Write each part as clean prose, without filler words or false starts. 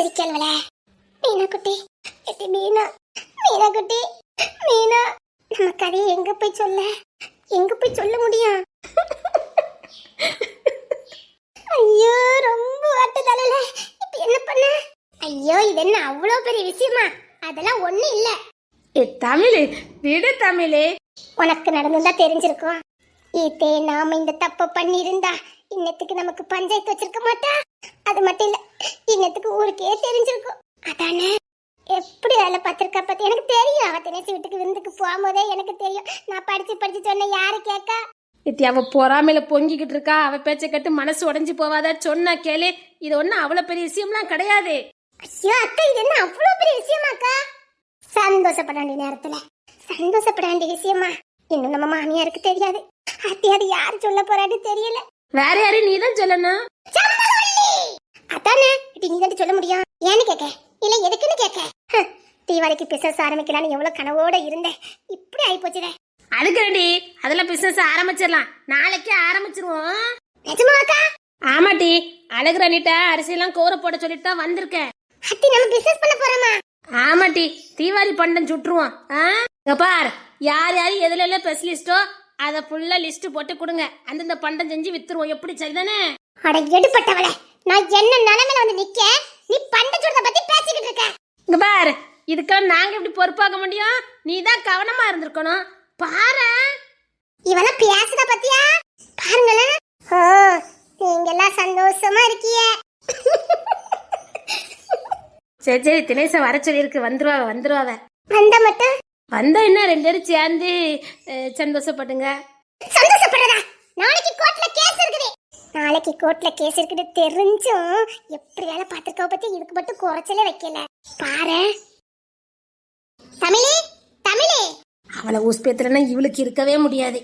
சிரிக்கல்வல. மீனா குட்டி, எட்டி மீனா, மீனா குட்டி, மீனா. நம்ம கதையை எங்க போய் சொல்ல முடியும்? ஐயோ ரொம்ப வாட்டுதல்ல. இப்ப என்ன பண்ண? ஐயோ இது என்ன அவ்வளோ பெரிய விஷயமா? அதெல்லாம் ஒண்ணு இல்ல. தமிழே விடு தமிழே. உனக்கு நடந்ததா தெரிஞ்சிருக்கும். இதே நாம இந்த தப்ப பண்ணிருந்தா இன்னத்துக்கு நமக்கு பஞ்சாயத்து வச்சிருக்க மாட்டா. அது மட்டும் இல்ல, இன்னத்துக்கு ஊருக்கே தெரிஞ்சிருக்கும். அதானே எப்படி வேலை பார்த்திருக்கா பத்தி எனக்கு தெரியும். அவ தினேசி வீட்டுக்கு விருந்துக்கு போகும்போதே எனக்கு தெரியும். நான் படிச்சு சொன்ன யாரு கேட்கா? அவ பொறாமையில பொங்கிக்கிட்டு இருக்கா. அவ பேச்ச கேட்டு மனசு உடைஞ்சு போவாத. சொன்னா கேளு. இது ஒன்னும் அவ்வளவு பெரிய விஷயம்லாம் கிடையாது. ஐயோ அக்கா, இது என்ன அவ்வளவு பெரிய விஷயமாக்கா? சந்தோஷப்பட வேண்டிய நேரத்துல சந்தோஷப்பட வேண்டிய விஷயமா? இன்னும் நம்ம மாமியாருக்கு தெரியாது. அது யாரு சொல்ல போறான்னு தெரியல. வேற யாரையும் நீ தான் சொல்லணும். அதானே நீ தான் சொல்ல முடியும். ஏன்னு கேட்க இல்ல எதுக்குன்னு கேட்க. தீபாவளிக்கு பிசினஸ் ஆரம்பிக்கலான்னு எவ்வளவு கனவோட இருந்தேன். இப்படி ஆயி போச்சுதே. அதுக்கடி அதெல்லாம் பிசினஸ் ஆரம்பிச்சிடலாம். நாளைக்கே ஆரம்பிச்சிருவோம். நிஜமாக்கா? ஆமாட்டி, அழகுராணிட்ட அரிசி எல்லாம் கோர போட சொல்லிட்டு தான் வந்திருக்கேன். அத்தி நம்ம பிசினஸ் பண்ண போறோமா? ஆமாட்டி, தீபாவளி பண்டம் சுட்டுருவோம். பார், யார் யாரு எதுல எல்லாம் ஸ்பெஷலிஸ்டோ அத ஃபுல்லா லிஸ்ட் போட்டு கொடுங்க. அந்தந்த பண்டம் செஞ்சு வித்துருவோம். எப்படி சரிதானே? அட எடுபட்டவளே, நான் என்ன நிலைமையில வந்து நிக்க நீ பண்டம் சுடுறத பத்தி பேசிக்கிட்டு இருக்க? இங்க பார், இதுக்கெல்லாம் நாங்க எப்படி பொறுப்பாக முடியும்? நீ தான் கவனமா இருந்திருக்கணும். பாரு, இவெல்லாம் பேசுறத பத்தியா பாருங்களேன். ஓ, நீங்க எல்லாம் சந்தோஷமா இருக்கீங்க. சரி தினேச வர சொல்லிருக்கு. வந்துருவாவ வந்த மட்டும் வந்தா என்ன, ரெண்டு பேரும் சேர்ந்து சந்தோஷப்படுங்க. சந்தோஷப்படுறதா? நாளைக்கு கோர்ட்ல கேஸ் இருக்குது தெரிஞ்சும் எப்படி வேலை பார்த்திருக்க பத்தி இதுக்கு மட்டும் குறைச்சலே வைக்கல பாரு. தமிழே அவளை ஊஸ்பேத்துலன்னா இவளுக்கு இருக்கவே முடியாது.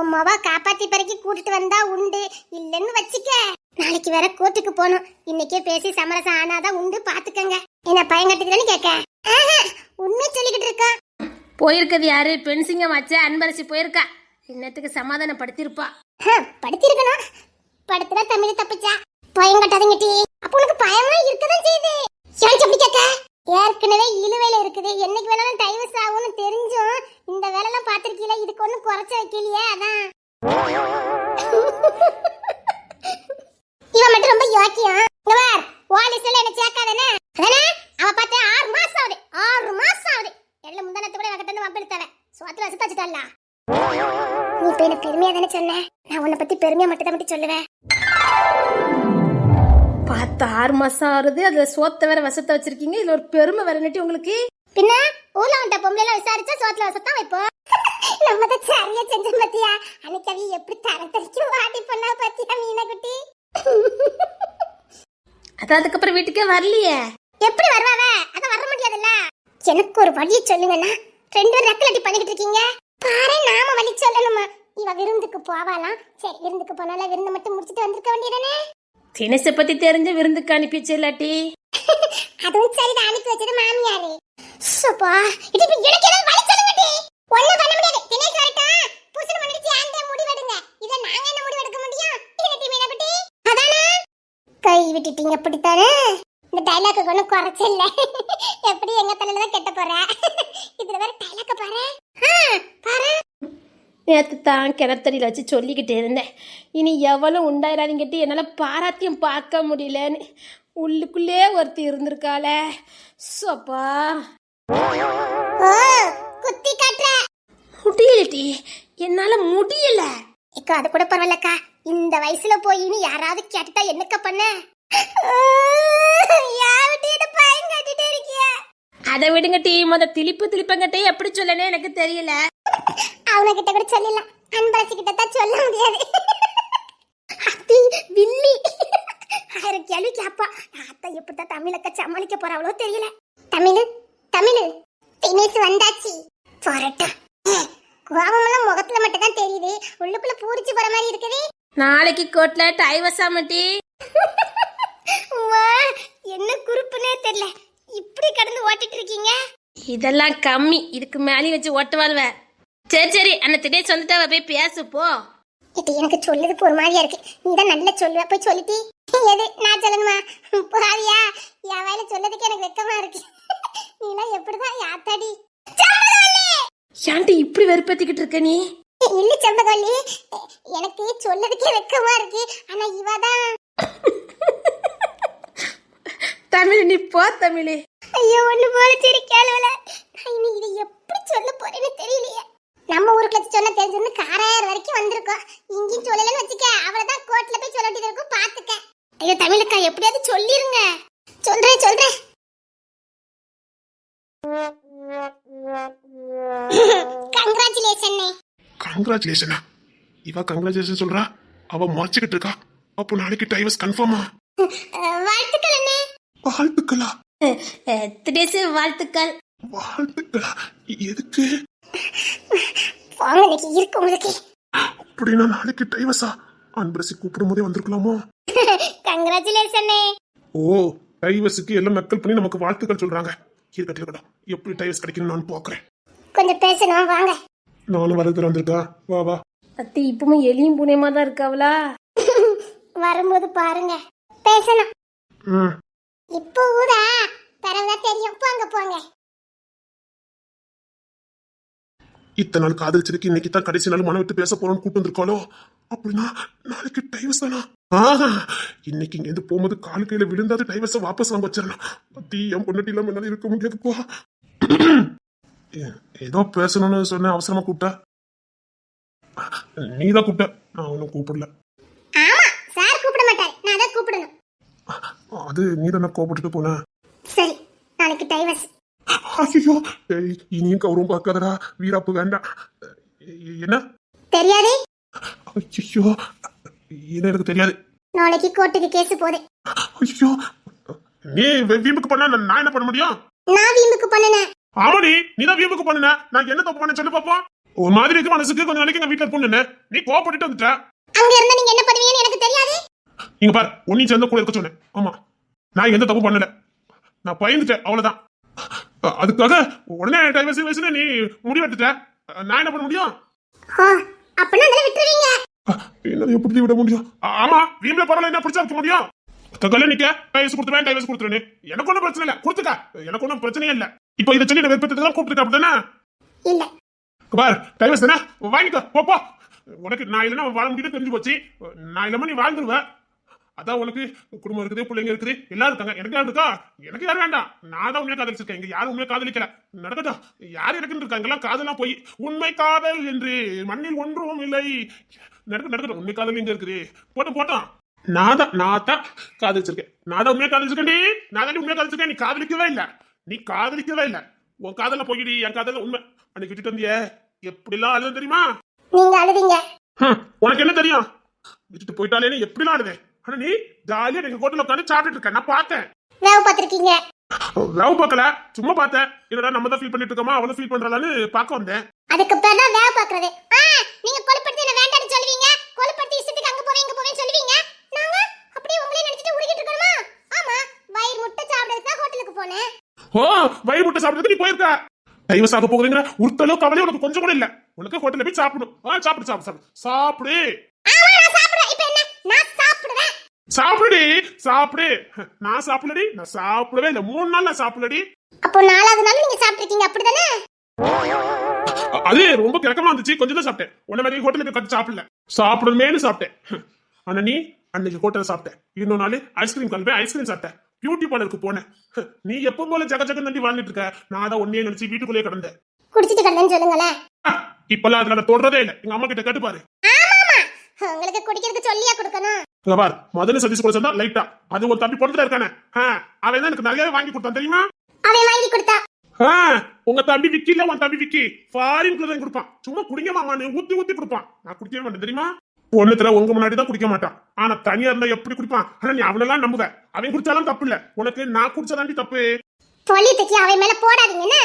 உமாவா காப்பாத்தி பிறகு கூட்டிட்டு வந்தா உண்டு, இல்லன்னு வச்சுக்க. நாளைக்கு வேற கோர்ட்டுக்கு போகணும். இன்னைக்கே பேசி சமரசம் ஆனாதான் உண்டு. பாத்துக்கங்க. என்ன பயம் கட்டுக்குதான்னு கேட்க உண்மை சொல்லிக்கிட்டு இருக்கா. போயிருக்கிறது யாரு? பெண்சிங்கம் வச்ச அன்பரசி போயிருக்கா. இன்னத்துக்கு சமாதானம் படுத்திருப்பா. படுத்திருக்கணும். படுத்துறா தமிழ் தப்பிச்சா. பயம் கட்டாதீங்க டி. அப்ப உனக்கு பயமா இருக்கதான் செய்யுது. ஏன் அப்படி கேட்க? ஏற்கனவே இழுவையில இருக்குது. என்னைக்கு வேணாலும் டைவர்ஸ் ஆகும்னு தெரிஞ்சும் இந்த வேலை எல்லாம் பாத்திருக்கீல. இதுக்கு ஒண்ணும் குறைச்ச வைக்கலையே. அதான் இவன் மட்டும் ரொம்ப யோக்கியம். போலீஸ்ல என்ன சேர்க்காதானே? அதானே அவ பார்த்து 6 மாசம் ஆகுது. எல்லாம் முந்தானத்து கூட கிட்ட வந்து வம்பிழுத்தவ சோத்துல வச்சுட்டால. நீ இப்ப என்ன பெருமையா தானே சொன்ன? நான் உன்னை பத்தி பெருமையா மட்டும் சொல்லுவேன். பார்த்து 6 மாசம் ஆறுது. அதுல சோத்த வேற வசத்த வச்சிருக்கீங்க. இதுல ஒரு பெருமை வேற நட்டி உங்களுக்கு. பின்ன ஊர்ல வந்த பொம்பளை எல்லாம் விசாரிச்சா சோத்துல வசத்தான் வைப்போம். நம்ம தான் சரியா செஞ்ச பத்தியா? அன்னைக்கு அவ எப்படி தரத்தரிச்சு வாடி பண்ணா பத்தியா மீனா குட்டி? அது அதுக்கப்புறம் வீட்டுக்கே வரலையே. எப்படி வருவாவ? அத வர முடியாதுல்ல. எனக்கு ஒரு வழியை சொல்லுங்கண்ணா. 2 பேரும் ரெக்கலட்டி பண்ணிக்கிட்டு இருக்கீங்க பாரு. நாம வழி சொல்லணுமா? இவ விருந்துக்கு போவாலாம். சரி, விருந்துக்கு போனால விருந்து மட்டும் முடிச்சிட்டு வந்திருக்க வேண்டியதானே? தினேச பத்தி தெரிஞ்ச விருந்துக்கு அனுப்பிச்சு இல்லாட்டி? அதுவும் சரிதான், அனுப்பி வச்சது மாமியாரு. சப்பா, இது இப்ப எனக்கு ஏதாவது வழி சொல்லுங்க டி. ஒண்ணும் பண்ண முடியாது. தினேஷ் வரட்டா புசுன பண்ணிடுச்சு. ஆண்டே முடிவெடுங்க. இத நாங்க என்ன முடிவெடுக்க முடியும்? இது டி மீனா குட்டி. அதானே கை விட்டுட்டீங்க. அப்படித்தானே? இந்த டைலாக் ஒன்றும் குறைச்சல. எப்படி எங்க தலையில தான் கெட்ட போற. இதுல வேற டைலாக் பாரு. பாரு, நேற்று தான் கிணத்தடியில் வச்சு சொல்லிக்கிட்டே இருந்தேன். இனி எவ்வளவு உண்டாயிராதுங்கிட்டு என்னால் பாராத்தியம் பார்க்க முடியலன்னு. உள்ளுக்குள்ளே ஒருத்தி இருந்திருக்காள. சப்பா, குத்தி காட்டுற. முடியலட்டி, என்னால முடியல. இக்கா அது கூட பரவாயில்லக்கா. இந்த வயசுல போய் நீ யாராவது கேட்டுட்டா என்னக்கா பண்ண? அதை விடுங்க டி. திலிப்பங்கட்டே எப்படி சொல்லனே எனக்கு தெரியல. அவன கிட்ட கூட சொல்லலாம். அன்பரசி கிட்ட தான் சொல்ல முடியாது. அத்தி வில்லி 1000 கேள்வி கேப்பா. அத்தை எப்படிதான் தமிழக்க சமாளிக்க போறாவளோ தெரியல. தமிழ் தினேஷ் வந்தாச்சு. போரட்டா. கோவமெல்லாம் முகத்துல மட்டும் தான் தெரியுது. உள்ளுக்குள்ள பூரிச்சு போற மாதிரி இருக்குது. நாளைக்கு கோட்ல டைவர்ஸ் ஆமாட்டி. என்ன குறுப்புனே தெரியல. இப்படி கடந்து ஓட்டிட்டு இருக்கீங்க. இதெல்லாம் கம்மி. இதுக்கு மேலே வச்சு ஓட்டுவாள்வ. சரி அந்த திடீர் வந்துட்டா போய் பேசு போ. இது எனக்கு சொல்லுறதுக்கு ஒரு மாதிரியா இருக்கு. நீ தான் நல்லா சொல்லுவ. போய் சொல்லிட்டி எது நான் சொல்லணுமா? பாவியா, என் வாயில சொல்லதுக்கு எனக்கு வெக்கமா இருக்கு. நீலாம் எப்படிதான் யாத்தாடி? ஏன்டி இப்படி வெறுப்பேத்திக்கிட்டு இருக்க நீ? இல்ல செம்பகவல்லி, எனக்கு சொல்லதுக்கே வெக்கமா இருக்கு. ஆனா இவதான் தமிழ் நீ போ தமிழே. ஐயோ ஒண்ணு போல சிரிக்காளவல. நான் இனி இதை எப்படி சொல்ல போறேன்னு தெரியலையே. நம்ம ஊருக்கு வச்சு சொன்ன தெரிஞ்சு காராயிரம் வரைக்கும் வந்திருக்கோம். இங்கேயும் சொல்லலன்னு வச்சுக்க, அவ்வளவுதான் கோர்ட்ல போய் சொல்ல வேண்டியது இருக்கும். பாத்துக்க. ஐயோ தமிழுக்கா, எப்படியாவது சொல்லிருங்க. சொல்றேன். கங்க்ராச்சுலேஷன். கங்க்ராச்சுலேஷனா? இவ கங்க்ராச்சுலேஷன் சொல்றா, அவ முறைச்சுக்கிட்டு இருக்கா. அப்போ நாளைக்கு டைவர்ஸ் கன்ஃபார்மா? வாழ்த்துக்கள் அண்ணே. வாழ்த்துக்களா? திடேசு வாழ்த்துக்கள். வாழ்த்துக்களா? எதுக்கு? வாங்க இருக்கு உங்களுக்கு. அப்படின்னா நாளைக்கு டைவர்ஸா? அன்பரசி கூப்பிடும் போதே வந்திருக்கலாமோ? கங்க்ராச்சுலேஷன். ஓ, டைவர்ஸுக்கு எல்லாம் நக்கல் பண்ணி நமக்கு வாழ்த்துக்கள் சொல்றாங்க. இருக்கட்டும், எப்படி டைவர்ஸ் கிடைக்கணும்னு நான் பாக்குறேன். கொஞ்சம் பேசணும் வாங்க. நானும் வரதுல வந்திருக்கா. வா. அத்தி இப்பவும் எலியும் புனியமா தான் இருக்காவளா? வரும்போது பாருங்க, பேசணும். ம். இப்போ கூட பரவாயில்ல தெரியும். போங்க. இத்தனை நாள் காதலிச்சிருக்கு, இன்னைக்கு தான் கடைசி நாள் மனம் விட்டு பேச போறோம்னு கூட்டு வந்திருக்காளோ? அப்படின்னா நாளைக்கு டைவர்ஸ் தானா? இன்னைக்கு இங்க இருந்து போகும்போது கால் கையில விழுந்தாது டைவர்ஸை வாபஸ் வாங்க வச்சிடணும். பத்தி என் பொண்ணு இல்லாம என்னால இருக்க முடியாதுப்பா. ஏதோ பேசணும்னு சொன்ன, அவசரமா கூப்பிட்ட. நீதான் கூப்பிட்ட, நான் ஒன்னும் கூப்பிடல. ஆமா, சார் கூப்பிட மாட்டார், நான் தான் கூப்பிடணும். அது நீ தானே கோபப்பட்டுட்டு போன. சரி, நாளைக்கு டைவர்ஸ். ஐயோ, இனியும் கௌரவம் பார்க்காதடா, வீராப்பு வேண்டாம். என்ன தெரியாதே? ஐயோ, என்ன எனக்கு தெரியாது. நாளைக்கு கோர்ட்டுக்கு கேஸ் போதே. ஐயோ, நீ வீம்புக்கு பண்ண நான் என்ன பண்ண முடியும்? நான் வீம்புக்கு பண்ணனே. ஆமாடி, நீ தான் வீம்புக்கு பண்ணன. நான் என்ன தப்பு பண்ண சொல்லு பாப்போம். ஒரு மாதிரி இருக்கு மனசுக்கு. கொஞ்ச நாளைக்கு எங்க வீட்டுல இருப்போம். நீ கோவப்பட்டுட்டு வந்துட்ட. அங்க இருந்தா நீங்க என்ன பண்ணுவீங்கன்னு எனக்கு தெரியாது. இங்க பாரு, உன்னையும் சேர்ந்து கூட இருக்க சொன்னேன். ஆமா, நான் எந்த தப்பு பண்ணல. நான் பயந்துட்டேன், அவ்வளவுதான். அதுக்காக உடனே டைவர்ஸ் நீ முடிவெடுத்துட்ட. நான் என்ன பண்ண முடியும்? அப்பனா அதெல்லாம் விட்டுருவீங்க? என்ன எப்படி விட முடியும்? ஆமா, வீம்புல பரவாயில்ல, என்ன பிடிச்சா வைக்க முடியும்? நிக்க டைவர்ஸ் கொடுத்துருவேன், டைவர்ஸ் கொடுத்துருன்னு. எனக்கு ஒன்றும் பிரச்சனை இல்லை, கொடுத்துக்க. எனக்கு ஒன்றும் பிரச்சனையே இல்லை. இப்போ இதை சொல்லி வெப்பத்துக்கு தான் கூப்பிட்டுருக்க, அப்படிதானே? இல்ல பார், டைவர்ஸ் தானே, வாங்கிக்கோ போ. உனக்கு நான் இல்லைன்னா வாழ முடியும் தெரிஞ்சு போச்சு. நான் இல்லாம நீ வாழ்ந்துருவேன். அதான் உனக்கு குடும்பம் இருக்குது, பிள்ளைங்க இருக்குது, எல்லாரும் இருக்காங்க. எனக்கு யாரும் இருக்கா? எனக்கு யாரும் வேண்டாம். நான் தான் உண்மையா காதலிச்சிருக்கேன். இங்க யாரும் உண்மையா காதலிக்கல. நடக்கட்டும். யார் எனக்குன்னு இருக்காங்க? எல்லாம் காதலாம் போய் உண்மை காதல் என்று மண்ணில் ஒன்றும் இல்லை. நடக்கட்டும். உண்மை காதல் எங்க இருக்குது? போட்டோம். நான் தான் காதலிச்சிருக்கேன். நான் தான் உண்மையா காதலிச்சிருக்கேன். நான் தான் உண்மையா காதலிச்சிருக்கேன். நீ காதலிக்கவே இல்லை. உன் காதல போயிடி, என் காதல உண்மை. அன்னைக்கு விட்டுட்டு வந்திய எப்படிலாம் அழுது தெரியுமா? நீங்க அழுதீங்க. உனக்கு என்ன தெரியும்? விட்டுட்டு போயிட்டாலே எப்படிலாம் அழுதேன். ஆனா நீ ஜாலியா எங்க ஹோட்டல்ல உட்காந்து சாப்பிட்டு இருக்க, நான் பார்த்தேன். வேவ் பாத்திருக்கீங்க? வேவ் பார்க்கல, சும்மா பார்த்தேன். என்னடா நம்ம தான் ஃபீல் பண்ணிட்டு இருக்கோமா, அவளை ஃபீல் பண்றாளான்னு பார்க்க வந்தேன். அதுக்கு பேர் தான் வேவ் பார்க்கறது. நீங்க கொலைப்படுத்தி என்ன வேண்டாம்னு சொல்லுவீங்க, கொலைப்படுத்தி இஷ்டத்துக்கு அங்க போவேன்னு சொல்லுவீங்க. நாங்க அப்படியே உங்களே நினைச்சிட்டு உருகிட்டு இருக்கணுமா? ஆமா, வயிறு முட்டை சாப்பிடுறதுக்கு தான் ஹோட்டலுக்கு போனேன். வயிறு முட்டை சாப்பிடுறதுக்கு நீ போயிருக்க. டைவர்ஸ் ஆக போகுதுங்கிற உருத்தலோ கவலையோ உனக்கு கொஞ்சம் கூட இல்ல. உனக்கு ஹோட்டல்ல போய் சாப்பிடணும். சாப்பிடு. சாப்பிடு. நான் சாப்பிடலடி. நான் சாப்பிடவே இல்லை. 3 நாள் நான் சாப்பிடலடி. அப்போ 4வது நாள் நீங்க சாப்பிட்டுருக்கீங்க, அப்படிதானே? அது ரொம்ப கிழக்கமா இருந்துச்சு, கொஞ்சம் தான் சாப்பிட்டேன். உன்ன மாதிரி ஹோட்டல்ல போய் உட்காந்து சாப்பிடல. சாப்பிடணுமேனு சாப்பிட்டேன். ஆனா நீ அன்னைக்கு ஹோட்டல்ல சாப்பிட்டேன். இன்னொரு நாள் ஐஸ்கிரீம் கலப்பேன், ஐஸ்கிரீம் சாப்பிட்டேன். பியூட்டி பார்லருக்கு போனேன். நீ எப்போ போல ஜக தண்டி வாழ்ந்துட்டு இருக்க. நான் தான் ஒன்னே நினைச்சு வீட்டுக்குள்ளேயே கிடந்தேன். குடிச்சிட்டு கிடந்தேன்னு சொல்லுங்களேன். இப்பெல்லாம் அதுல தோன்றதே இல்லை. எங்க அம்மா கிட்ட கேட்டு பாரு. உங்களுக்கு குடிக்கிறதுக்கு சொல்லியா கொடுக்கணும்? பார், முதல்ல சதீஷ் கூட சொன்னா லைட்டா. அது ஒரு தம்பி பொண்ணு இருக்கானே, அவன் தான் எனக்கு நிறைய வாங்கி கொடுத்தான் தெரியுமா? அவன் வாங்கி கொடுத்தா? உங்க தம்பி விக்கி இல்ல, உன் தம்பி விக்கி ஃபாரின் குள்ள கொடுப்பான். சும்மா குடிங்க மாமான்னு ஊத்தி கொடுப்பான். நான் குடிக்கவே மாட்டேன் தெரியுமா? ஒண்ணுத்துல உங்க முன்னாடி தான் குடிக்க மாட்டான். ஆனா தனியா இருந்தா எப்படி குடிப்பான்? ஆனா நீ அவனெல்லாம் நம்புவ. அவன் குடிச்சாலும் தப்பு இல்ல, உனக்கு நான் குடிச்சாதாண்டி தப்பு. சொல்லி தூக்கி அவன் மேல போடாதீங்க.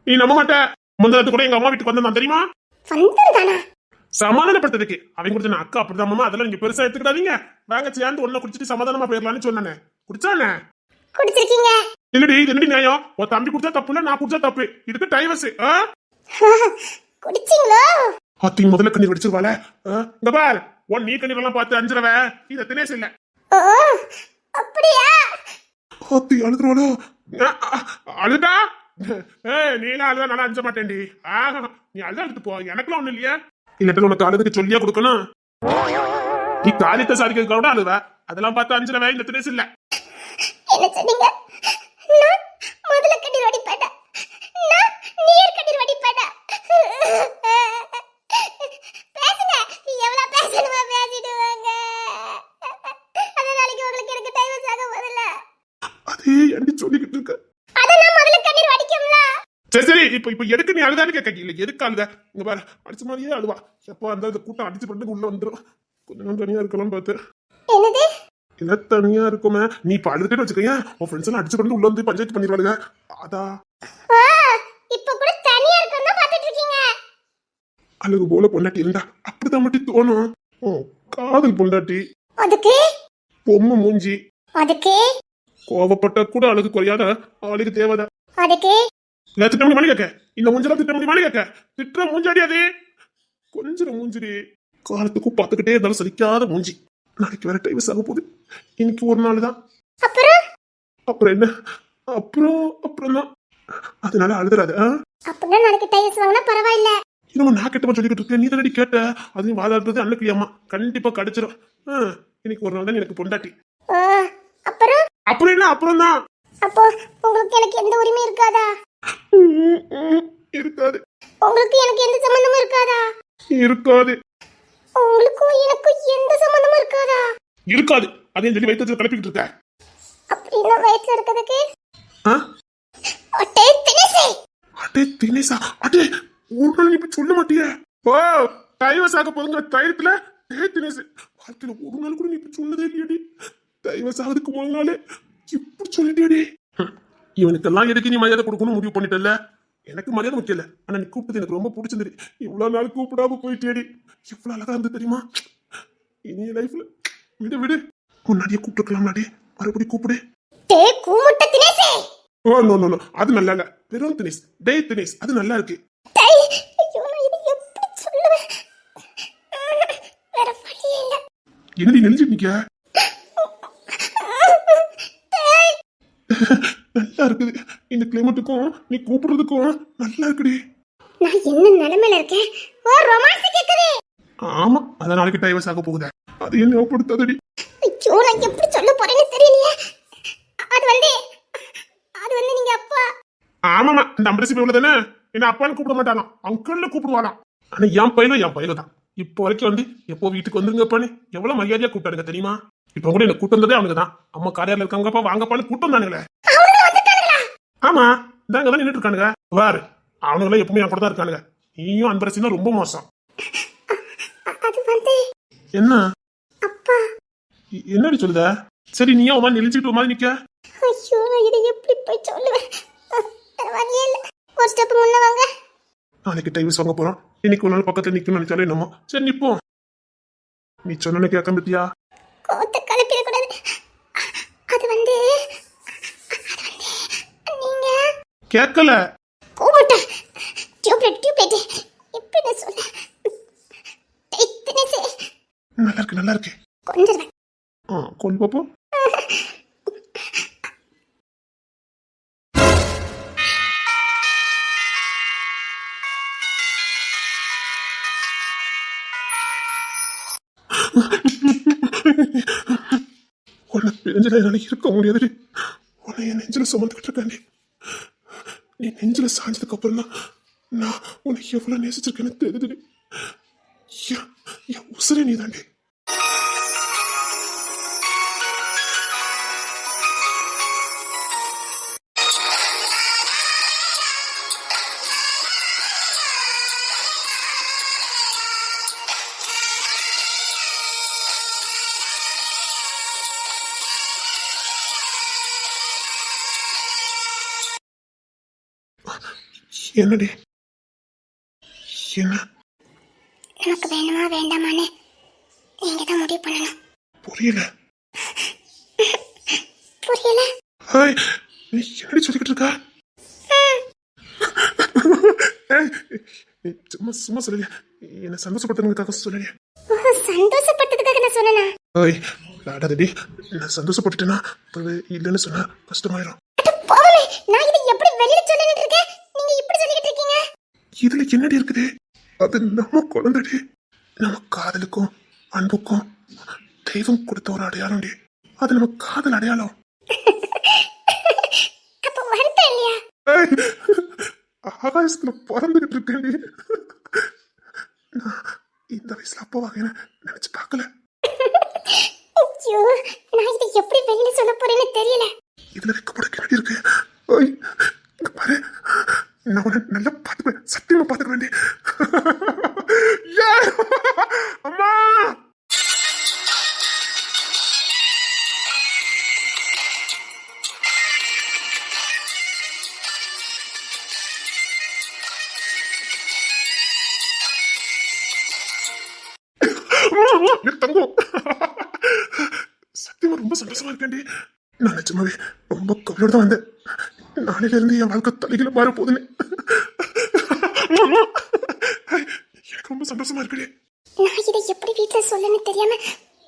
நீ நம்ப மாட்ட. முந்தத்து கூட எங்க அம்மா வீட்டுக்கு வந்தான் தெரியுமா? வந்ததுதானா? சமாதானப்படுத்துறதுக்கு. அவன் குடிச்சா அக்கா அப்படிதான் மாமா, அதெல்லாம் நீங்க பெருசா எடுத்துக்கிடாதீங்க, வாங்க சேர்ந்து ஒண்ணு குடிச்சிட்டு சமாதானமா போயிடலான்னு சொன்னானே. குடிச்சானே? குடிச்சிருக்கீங்க? இல்லடி, இது என்னடி நியாயம்? உன் தம்பி குடிச்சா தப்பு இல்ல, நான் குடிச்சா தப்பு. இதுக்கு டைவர்ஸ். குடிச்சீங்களோ? அத்தி முதல்ல கண்ணீர் வடிச்சிருவாள. இந்த பார், நீ கண்ணீர் எல்லாம் பார்த்து அஞ்சிரவ. இது தினேஷ் இல்ல. அப்படியா? ஆத்தி அழுதுருவாளோ? அழுதா? நீலாம் அழுதா நல்லா அஞ்ச மாட்டேன்டி. நீ அழுதா எடுத்து போ, எனக்குலாம் ஒண்ணு இல்லையா? இல்லாட்டி உனக்கு அழுதுக்கு சொல்லியா கொடுக்கணும். நீ காரியத்தை சாதிக்கிறதுக்கு கூட அழுவ, அதெல்லாம் பார்த்து அஞ்சுறவே இந்த தினேஸ் இல்ல. என்ன சொன்னீங்க? நான் முதல்ல கண்ணீர் வடிப்பேன், நான் நீர் கண்ணீர் வடிப்பேன். பேசுங்க, எவ்வளவு பேசணுமா பேசிடுவாங்க. அத நாளைக்கு உங்களுக்கு எனக்கு டைவர்ஸ் ஆக முதல்ல. அதே அண்டி சொல்லிக்கிட்டு இருக்க. அத நான் முதல்ல கண்ணீர் வடிக்கும்ல. சரி இப்ப எதுக்கு நீ அழுதான்னு கேட்க இல்ல, எதுக்கு அழுத? இங்க பாரு, அடிச்ச மாதிரியே அழுவா. எப்போ அந்த கூட்டம் அடிச்சு பண்ணி உள்ள வந்துடும். கொஞ்ச நேரம் தனியா இருக்கலாம்னு பார்த்து. என்னது? இல்ல தனியா இருக்குமே, நீ இப்ப அழுதுட்டே வச்சுக்கோங்க, உன் ஃப்ரெண்ட்ஸ் எல்லாம் அடிச்சு பண்ணி உள்ள வந்து பஞ்சாயத்து பண்ணிடுவாளுங்க. அதா இப்ப கூட தனியா இருக்கணும் தான் பாத்துட்டு இருக்கீங்க. அழுகு போல பொண்டாட்டி இருந்தா அப்படிதான் மட்டும் தோணும். காதல் பொண்டாட்டி, அதுக்கு பொம்மை மூஞ்சி, அதுக்கு கோவப்பட்ட கூட அழுகு குறையாத அவளுக்கு தேவைத. அதுக்கு இல்ல திட்ட முடியுமா கேட்க? இந்த மூஞ்செல்லாம் திட்ட முடியுமா கேட்க? திட்டுற மூஞ்சாடி அது, கொஞ்சம் மூஞ்சிடி. காலத்துக்கும் பார்த்துக்கிட்டே இருந்தாலும் சலிக்காத மூஞ்சி. நாளைக்கு வேற டைவர்ஸ் ஆக போகுது, இன்னைக்கு ஒரு நாள் தான். அப்புறம் என்ன? அப்புறம் தான். அதனால அழுதுறாது. அப்படின்னா நாளைக்கு டைவர்ஸ் வாங்கினா பரவாயில்ல. இன்னும் நான் கிட்ட சொல்லிக்கிட்டு இருக்கேன், நீ தானடி கேட்ட. அதையும் வாதாடுறது அன்னைக்குமா கண்டிப்பா கிடைச்சிடும். இன்னைக்கு ஒரு நாள் தான் எனக்கு பொண்டாட்டி. அப்புறம் என்ன? அப்புறம் தான். அப்போ உங்களுக்கு எனக்கு எந்த உரிமை இருக்காதா? இருக்காது. உங்களுக்கு எனக்கு எந்த சம்பந்தமும் இருக்காதா? இருக்காது. உங்களுக்கும் எனக்கும் எந்த சம்பந்தமும் இருக்காதா? இருக்காது. அதையும் சொல்லி வயிற்று கிளப்பிக்கிட்டு இருக்க. அப்படின்னா வயிற்று இருக்கிறதுக்கு அடே தினேசா, அடே ஒரு நாள் நீ சொல்ல மாட்டியே. ஓ டைவர்ஸ் ஆக போதுங்க தைரியத்துல. தினேஷ் வாழ்க்கையில ஒரு நாள் கூட நீ இப்ப சொன்னதே இல்லையடி. டைவர்ஸ் ஆகுதுக்கு முதல் நாளே இப்படி சொல்லிட்டியடி. இவனுக்கெல்லாம் எதுக்கு நீ மரியாதை கொடுக்கணும் முடிவு பண்ணிட்டல. எனக்கு மரியாதை முக்கியம் இல்ல, ஆனா நீ கூப்பிட்டது எனக்கு ரொம்ப பிடிச்சிருந்தது. இவ்வளவு நாள் கூப்பிடாம போயிட்டேடி. இவ்வளவு அழகா இருந்து தெரியுமா? இனி லைஃப்ல விடு விடு, முன்னாடியே கூப்பிட்டுக்கலாம்லாடி, மறுபடியும் கூப்பிடு. ஓ நோ நோ நோ, அது நல்லா இல்ல. வெறும் தினேஷ், டே தினேஷ், அது நல்லா இருக்கு. என்னடி நெளிஞ்சிட்டு நிக்க? நல்லா இருக்குது. இந்த கிளைமேட்டுக்கும் நீ கூப்பிடுறதுக்கும் நல்லா இருக்குடி. நான் என்ன நிலைமையில இருக்கேன்? ஓ ரொமான்ஸ் கேக்குதே. ஆமா, அத நாளைக்கு டைவர்ஸ் ஆக போகுதே. அது என்ன ஞாபகப்படுத்தாதடி. ஐயோ நான் எப்படி சொல்ல போறேன்னு தெரியலையே. அது வந்து நீங்க அப்பா. ஆமாமா, இந்த அம்பரசி பையில தானே என்ன அப்பான்னு கூப்பிட மாட்டானாம், அங்கிள்னு கூப்பிடுவானாம். ஆனா என் பையனும் தான். இப்போ வரைக்கும் வந்து எப்போ வீட்டுக்கு வந்துருங்கப்பான்னு எவ்வளவு மரியாதையா கூப்பிட்டாருங்க தெரியுமா? இப்ப கூட என்ன கூட்டம் வந்ததே அவனுக்கு தான். அம்மா காரியால இருக்காங்கப்பா வாங்கப்பான்னு கூட்டம் தானுங்களே. ஆமா, இந்தாங்க தான் நின்றுட்டு இருக்கானுங்க. வேறு அவனுங்களாம் எப்பவுமே என் கூட தான் இருக்கானுங்க. நீயும் அன்பரசினா ரொம்ப மோசம். அது வந்து என்ன அப்பா என்னடி சொல்லுத? சரி நீ அவன் நெளிஞ்சிட்டு மாதிரி நிக்க. ஐயோ இதை எப்படி போய் சொல்லுவேன்? பரவாயில்ல, ஒரு ஸ்டெப் முன்ன வாங்க. நாளைக்கு டைவர்ஸ் வாங்க போறோம். இன்னைக்கு ஒரு நாள் பக்கத்துல நிக்கணும்னு நினைச்சாலே என்னமோ. சரி நிப்போம். நீ சொன்ன கேட்க பத்தியா? கோத்த கலப்பிட கூடாது. அது வந்து நீங்க கேட்கல. கோமட்ட டியூப்லைட் எப்படி நான் சொல்ல? நல்லா இருக்கு. கொஞ்சம் கொண்டு பாப்போம். உன்னை பிரிஞ்சில என்னால இருக்க முடியாது. உன்னை என் நெஞ்சில சுமந்துக்கிட்டு இருக்காண்டி. நீ நெஞ்சில சாஞ்சதுக்கு அப்புறம் தான் நான் உன்னை எவ்வளவு நேசிச்சிருக்கேன்னு தெரியுது. என் உசுரே நீ தாண்டி. என்னடி என்ன? எனக்கு வேணுமா வேண்டாமான்னு நீங்க தான் முடிவு பண்ணணும். புரியல. ஹாய், நீ என்னடி சொல்லிக்கிட்டு இருக்க? சும்மா சொல்லலையா? என்ன சந்தோஷப்படுத்துறதுக்காக சொல்லலையா? சந்தோஷப்பட்டதுக்காக நான் சொன்னேனா? விளையாடாதடி. நான் சந்தோஷப்பட்டுட்டேன்னா அப்புறம் இல்லைன்னு சொன்னா கஷ்டமாயிரும். போவனே, நான் இதை எப்படி வெளியில சொல்லிட்டு இருக்கேன், நீங்க இப்படி சொல்லிட்டு இருக்கீங்க? இதுல என்னடி இருக்குது? அது நம்ம குழந்தைடி. நம்ம காதலுக்கும் அன்புக்கும் தெய்வம் கொடுத்த ஒரு அடையாளம்டி. அது நம்ம காதல் அடையாளம். அப்ப வருத்தம் இல்லையா? ஏய், ஆகாசத்துல பறந்துகிட்டு இருக்கேன்டி. நான் இந்த வயசுல அப்பாவாக நினைச்சு பார்க்கல. ஐயோ, நான் இதை எப்படி வெளியில சொல்ல போறேன்னு தெரியல. இதுல வைக்கப்பட கிணடி இருக்கு. ஓய், இங்க பாரு, நான் உன்னை நல்லா பார்த்துப்பேன், சத்தியமா பார்த்துக்க வேண்டி. அம்மா தங்கம், சத்தியமா ரொம்ப சந்தோஷமா இருக்கேன்டி. நான் நிஜமாவே ரொம்ப கவலையோட தான் வந்தேன். நாளையில இருந்து என் வாழ்க்கை தலைகளை மாற போகுதுன்னு. எனக்கு ரொம்ப சந்தோஷமா இருக்குடி. நான் இதை எப்படி வீட்டுல சொல்லன்னு தெரியாம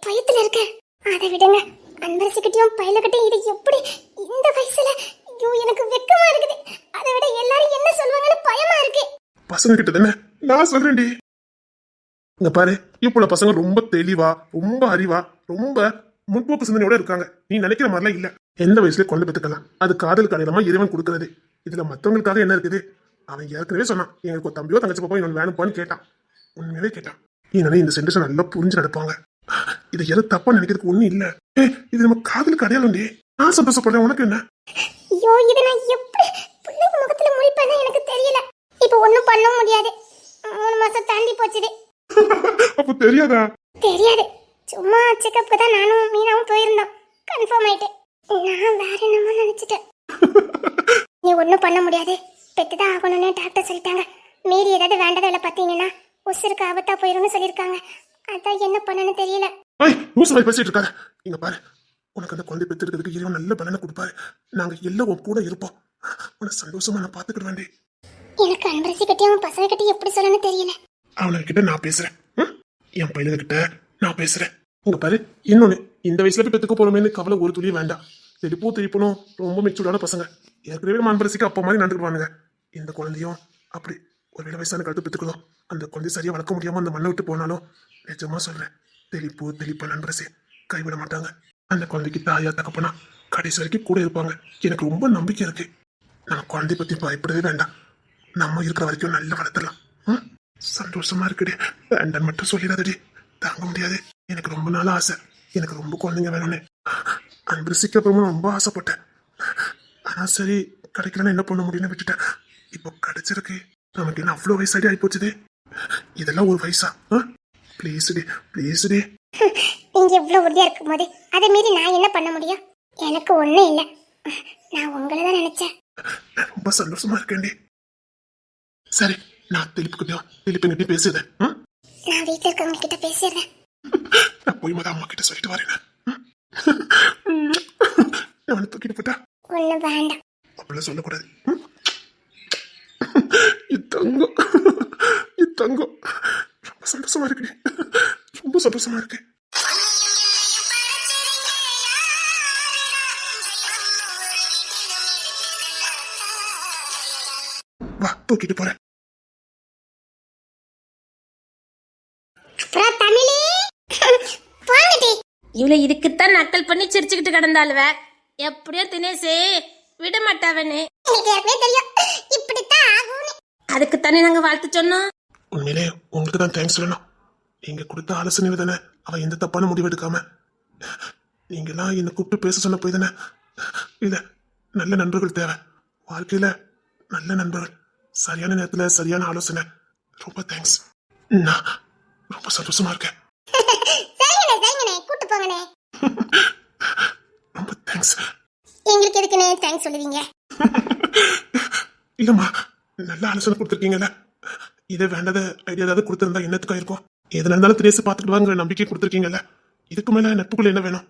பயத்துல இருக்கேன். அதை விடுங்க, அன்பரசிக்கிட்டையும் பையலக்கிட்டையும் இதை எப்படி இந்த வயசுல? ஐயோ, எனக்கு வெக்கமா இருக்குது. அதை விட எல்லாரும் என்ன சொல்லுவாங்கன்னு பயமா இருக்கு. பசங்க கிட்ட தானே நான் சொல்றேன்டி. இங்க பாரு, இப்போ பசங்க ரொம்ப தெளிவா, ரொம்ப அறிவா, ரொம்ப முற்போக்கு சிந்தனையோட இருக்காங்க. நீ நினைக்கிற மாதிரிலாம் இல்ல. எந்த வயசுல கொண்டு பெற்றுக்கலாம். அது காதலுக்கு அடையாளமா இறைவன் கொடுக்கறது. இதுல மத்தவங்களுக்காக என்ன இருக்குது? அவன் ஏற்கனவே சொன்னான், எங்களுக்கு ஒரு தம்பியோ தங்கச்சி பாப்பா இன்னொன்று வேணும்ப்பான்னு கேட்டான். உண்மையாவே கேட்டான். இதனால இந்த சென்டென்ஸ் நல்லா புரிஞ்சு நடப்பாங்க. இதை எது தப்பா நினைக்கிறதுக்கு ஒண்ணும் இல்ல. இது நம்ம காதலுக்கு அடையாளம். நான் சந்தோஷப்படுறேன், உனக்கு என்ன? ஐயோ, இதை நான் எப்படி பிள்ளைங்க முகத்துல முடிப்பேன்னு எனக்கு தெரியல. இப்ப ஒண்ணும் பண்ண முடியாது. 3 மாசம் தாண்டி போச்சுது. அப்ப தெரியாதா? தெரியாது. சும்மா செக்கப்க்கு தான் நானும் மீனாவும் போயிருந்தோம். கன்ஃபார்ம் ஆயிட்டேன். நான் வேற என்னமோ நினைச்சிட்டேன். நீ ஒன்றும் பண்ண முடியாது, பெற்றுதான் ஆகணும்னு டாக்டர் சொல்லிட்டாங்க. மீறி ஏதாவது வேண்டதில்லை பார்த்தீங்கன்னா உசுருக்கு ஆபத்தா போயிரும்னு சொல்லியிருக்காங்க. அதான் என்ன பண்ணணும்னு தெரியல. லூசு மாதிரி பேசிட்டு இருக்காரு. இங்க பாரு, உனக்கு அந்த குழந்தை பெற்றுக்கிறதுக்கு இறைவன் நல்ல பலனை கொடுப்பாரு. நாங்க எல்லாம் உன் கூட இருப்போம். உன்னை சந்தோஷமா நான் பாத்துக்கிட வேண்டி. எனக்கு அன்பரசி கட்டியும் பசங்க கட்டியும் எப்படி சொல்லணும்னு தெரியல. அவனுக்கிட்ட நான் பேசுறேன். என் பையனுங்க கிட்ட நான் பேசுறேன். உங்க பாரு, இன்னொன்னு, இந்த வயசுல போய் பெத்துக்க போறோமேனு கவலை ஒரு துளி வேண்டாம். தெளிப்பணும், ரொம்ப மெச்சூர்டான பசங்க. ஏற்கனவே மான்பரசிக்கு அப்பா மாதிரி நடந்துக்குவானுங்க. இந்த குழந்தையும் அப்படி ஒரு வேலை வயசான கருத்து பெற்றுக்கணும். அந்த குழந்தைய சரியா வளர்க்க முடியாம அந்த மண்ணை விட்டு போனாலும் நிஜமா சொல்றேன், தெளிப்பா நண்பரசி கைவிட மாட்டாங்க. அந்த குழந்தைக்கு தாயா தகப்பனா கடைசி வரைக்கும் கூட இருப்பாங்க. எனக்கு ரொம்ப நம்பிக்கை இருக்கு. நம்ம குழந்தைய பத்தி பயப்படவே வேண்டாம். நம்ம இருக்கிற வரைக்கும் நல்லா வளர்த்துடலாம். சந்தோஷமா இருக்குடி. வேண்டாம் மட்டும் சொல்லிடாதடி, தாங்க முடியாது. எனக்கு ரொம்ப நாள் ஆசை, எனக்கு ரொம்ப குழந்தைங்க வேணும்னு. அன்பரசிக்கு அப்புறமா ரொம்ப ஆசைப்பட்டேன். ஆனா சரி, கிடைக்கலன்னு என்ன பண்ண முடியும்னு விட்டுட்டேன். இப்போ கிடைச்சிருக்கு. நமக்கு என்ன அவ்வளோ வயசாடி ஆகி போச்சுது? இதெல்லாம் ஒரு வயசா? ப்ளீஸ்டி ப்ளீஸ்டி. நீங்க இவ்வளவு உறுதியா இருக்கும் போது அதை மீறி நான் என்ன பண்ண முடியும்? எனக்கு ஒண்ணும் இல்லை. நான் உங்களை தான் நினைச்சேன். நான் ரொம்ப சந்தோஷமா இருக்கேன்டி. சரி, நான் தெளிப்புங்கிட்டே பேசுதேன். நான் வீட்டுல இருக்கவங்க கிட்ட பேசிடுறேன். நான் போய் அம்மா கிட்ட சொல்லிட்டு வரேன். நான் தூக்கிட்டு போட்டா ஒண்ணு வேண்டாம். அப்படிலாம் சொல்லக்கூடாது. இத்தங்கம் இத்தங்கம் ரொம்ப சந்தோஷமா இருக்கு. ரொம்ப சந்தோஷமா இருக்கு. வா, தூக்கிட்டு போறேன். இவளை இதுக்குத்தான் நக்கல் பண்ணி சிரிச்சுக்கிட்டு கிடந்தாளுவ. எப்படியோ தினேஷே விட மாட்டாவன்னு அதுக்குத்தானே நாங்க வாழ்த்து சொன்னோம். உண்மையிலே உங்களுக்கு தான் தேங்க்ஸ் சொல்லணும். நீங்க கொடுத்த ஆலோசனை தானே அவ எந்த தப்பான முடிவு எடுக்காம நீங்கெல்லாம் என்னை கூப்பிட்டு பேச சொன்ன போய் தானே. இல்ல, நல்ல நண்பர்கள் தேவை வாழ்க்கையில. நல்ல நண்பர்கள், சரியான நேரத்துல சரியான ஆலோசனை. ரொம்ப தேங்க்ஸ். நான் ரொம்ப சந்தோஷமா இருக்கேன். ரொம்ப தேங்க்ஸ். எங்களுக்கு எதுக்குன்னு தேங்க்ஸ் சொல்லுவீங்க? இல்லம்மா, நல்ல ஆலோசனை கொடுத்துருக்கீங்கல்ல. இதை வேண்டாத ஐடியா ஏதாவது கொடுத்துருந்தா என்னத்துக்கா இருக்கும்? எதுல இருந்தாலும் திரேசு பார்த்துட்டு வாங்க நம்பிக்கை கொடுத்துருக்கீங்கல்ல. இதுக்கு மேல நட்புக்குள்ள என்ன வேணும்?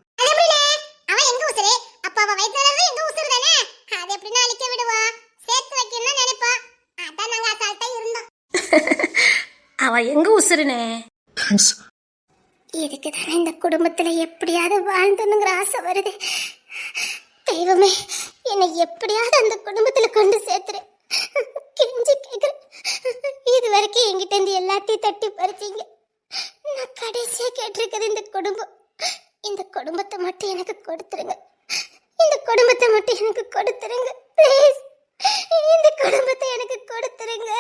அவ எங்க உசுருனே? தேங்க்ஸ். இதுக்கு தானே இந்த குடும்பத்துல எப்படியாவது வாழ்ந்தணுங்கிற ஆசை வருது. தெய்வமே, என்னை எப்படியாவது அந்த குடும்பத்துல கொண்டு சேர்த்துரு. கெஞ்சி கேக்குறேன். இது வரைக்கும் என்கிட்ட இருந்து எல்லாத்தையும் தட்டி பறிச்சீங்க. நான் கடைசியா கேட்டிருக்கிறது இந்த குடும்பத்தை மட்டும் எனக்கு கொடுத்துருங்க. இந்த குடும்பத்தை மட்டும் எனக்கு கொடுத்துருங்க. ப்ளீஸ், இந்த குடும்பத்தை எனக்கு கொடுத்துருங்க.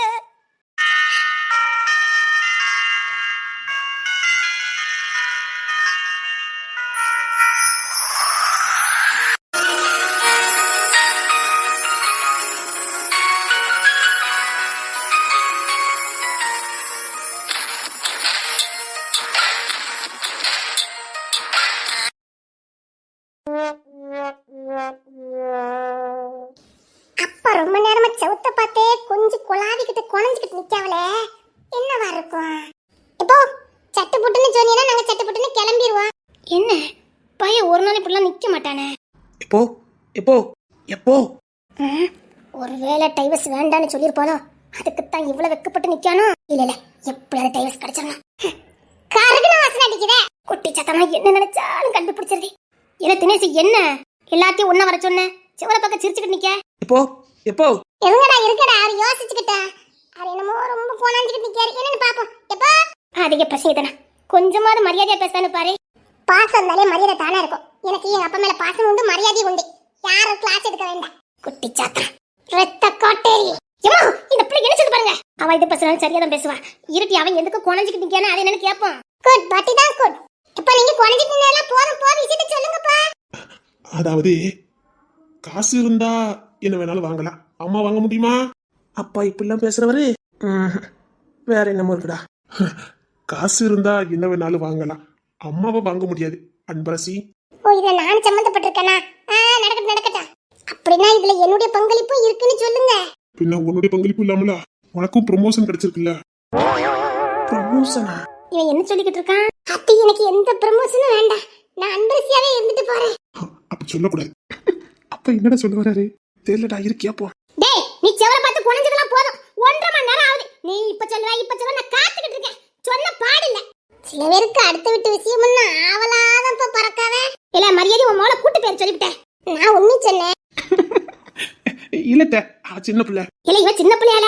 அப்பா ரொம்ப நேரமா செவுத்த பார்த்தே கொஞ்சம் குழாவிக்கிட்டு குழஞ்சிக்கிட்டு நிக்காவலே, என்னவா இருக்கும்? இப்போ சட்டு புட்டுன்னு சொன்னீங்கன்னா நாங்க சட்டு புட்டுன்னு கிளம்பிடுவோம். என்ன பையன் ஒரு நாள் இப்படிலாம் நிக்க மாட்டானே? எப்போ எப்போ எப்போ ஒருவேளை டைவர்ஸ் வேண்டான்னு சொல்லிருப்பாளோ, அதுக்குத்தான் இவ்வளவு வெக்கப்பட்டு நிக்கானோ? இல்ல எப்படியாவது டைவர்ஸ் கிடைச்சிடணும். கருகுன வாசனை அடிக்குதே. குட்டி சத்தமா என்ன நினைச்சாலும் கண்டுபிடிச்சிருது. என்ன தினேசி, என்ன எல்லாத்தையும் ஒண்ணா வர சொன்ன? செவர பக்கம் சிரிச்சுக்கிட்டு நிக்க. எப்போ எப்போ எங்கடா இருக்கடா? அவர் யோசிச்சுக்கிட்ட அவர் என்னமோ ரொம்ப கோணாஞ்சிக்கிட்டு நிக்காரு. என்னன்னு பாப்போம். எப்போ அதிக பிரச்சனை தானே, கொஞ்சமாவது மரியாதையா பேசான்னு பாரு. பாசம் இருந்தாலே மரியாதை தானே இருக்கும். எனக்கு எங்க அப்பா மேல பாசம் உண்டு, மரியாதை உண்டு. யாரும் கிளாஸ் எடுக்க வேண்டாம். குட்டி சாத்தா ரத்த காட்டேரி. ஏமா இந்த பிள்ளை என்ன சொல்லுது பாருங்க. அவ இது பேசுறாலும் சரியா தான் பேசுவா. இருட்டி அவன் எதுக்கு கோணஞ்சிக்கிட்டு நிக்கானே அது என்னன்னு கேட்போம். குட் பாட்டி தான் குட். இப்ப நீங்க கோணஞ்சிட்டு நின்னா போதும், போ விஷயத்தை சொல்லுங்கப்பா. அதாவது காசு இருந்தா என்ன வேணாலும் வாங்கலாம், அம்மா வாங்க முடியுமா? அப்பா இப்படிலாம் பேசுறவரு வேற என்னமோ இருக்குடா. காசு இருந்தா என்ன வேணாலும் வாங்கலாம், அம்மாவை வாங்க முடியாது அன்பரசி. ஓ, இதுல நான் சம்பந்தப்பட்டிருக்கேனா? நடக்கட்டும் நடக்கட்டும். அப்படின்னா இதுல என்னுடைய பங்களிப்பும் இருக்குன்னு சொல்லுங்க. பின்ன உன்னுடைய பங்களிப்பு இல்லாமல உனக்கும் ப்ரொமோஷன் கிடைச்சிருக்குல்ல. ப்ரமோஷனா? இவன் என்ன சொல்லிக்கிட்டு இருக்கான்? அத்தி, எனக்கு எந்த ப்ரமோஷனும் வேண்டாம். நான் அன்பரசியாவே இருந்துட்டு போறேன். அப்படி சொல்லக்கூடாது. அப்ப என்னடா சொல்ல வராரு தெரியலடா. இருக்கியா போ. டேய், நீ செவர பார்த்து குணஞ்சதெல்லாம் போதும். 1.5 மணி நேரம் ஆகுது. நீ இப்ப சொல்ற நான் காத்துக்கிட்டு இருக்கேன். சொன்ன பாடில்ல. சில பேருக்கு அடுத்த விட்டு விஷயம்னா ஆவலாதான் இப்ப பறக்காத. இல்ல மரியாதை உன் மோளை கூட்டு பேர் சொல்லிவிட்டேன். நான் உண்மை சொன்னேன். இல்லட்ட சின்ன பிள்ளை. இல்ல இவ சின்ன பிள்ளையால?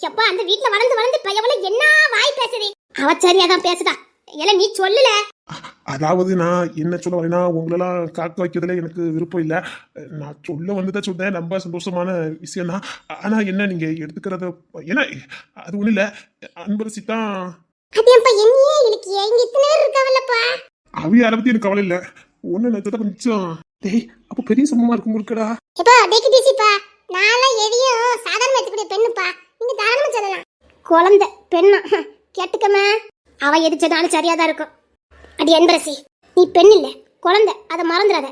எப்பா அந்த வீட்ல வளர்ந்து வளர்ந்து பையவள என்ன வாய் பேசுதே. அவ சரியாதான் பேசுதா. இல்ல நீ சொல்லல. அதாவது நான் என்ன சொல்ல வரேன்னா, உங்களெல்லாம் காக்க வைக்கிறதுல எனக்கு விருப்பம் இல்லை. நான் சொல்ல வந்துதான் சொன்னேன், ரொம்ப சந்தோஷமான விஷயம் தான். ஆனா என்ன நீங்க எடுத்துக்கிறத ஏன்னா அது ஒண்ணு இல்ல. அன்பரசி தான் அதேப்பா என்னையே இழுக்கியே. இங்க இத்தனை பேர் இருக்காவல்லப்பா. அவிய அதை பத்தி எனக்கு கவலை இல்லை. ஒண்ணு நினைச்சத கொஞ்சம் டேய், அப்போ பெரிய சம்பவமா இருக்கும் இருக்கடா. எப்பா டேக்கி டிசிப்பா, நான்லாம் எதையும் சாதாரண எடுத்துக்கூடிய பெண்ணுப்பா. நீங்க தாராளமா சொல்லலாம். குழந்தை பெண்ணா கேட்டுக்கமே. அவ எது சொன்னாலும் சரியாதான் இருக்கும். அடி அன்பரசி, நீ பெண் இல்ல குழந்தை, அதை மறந்துடாத.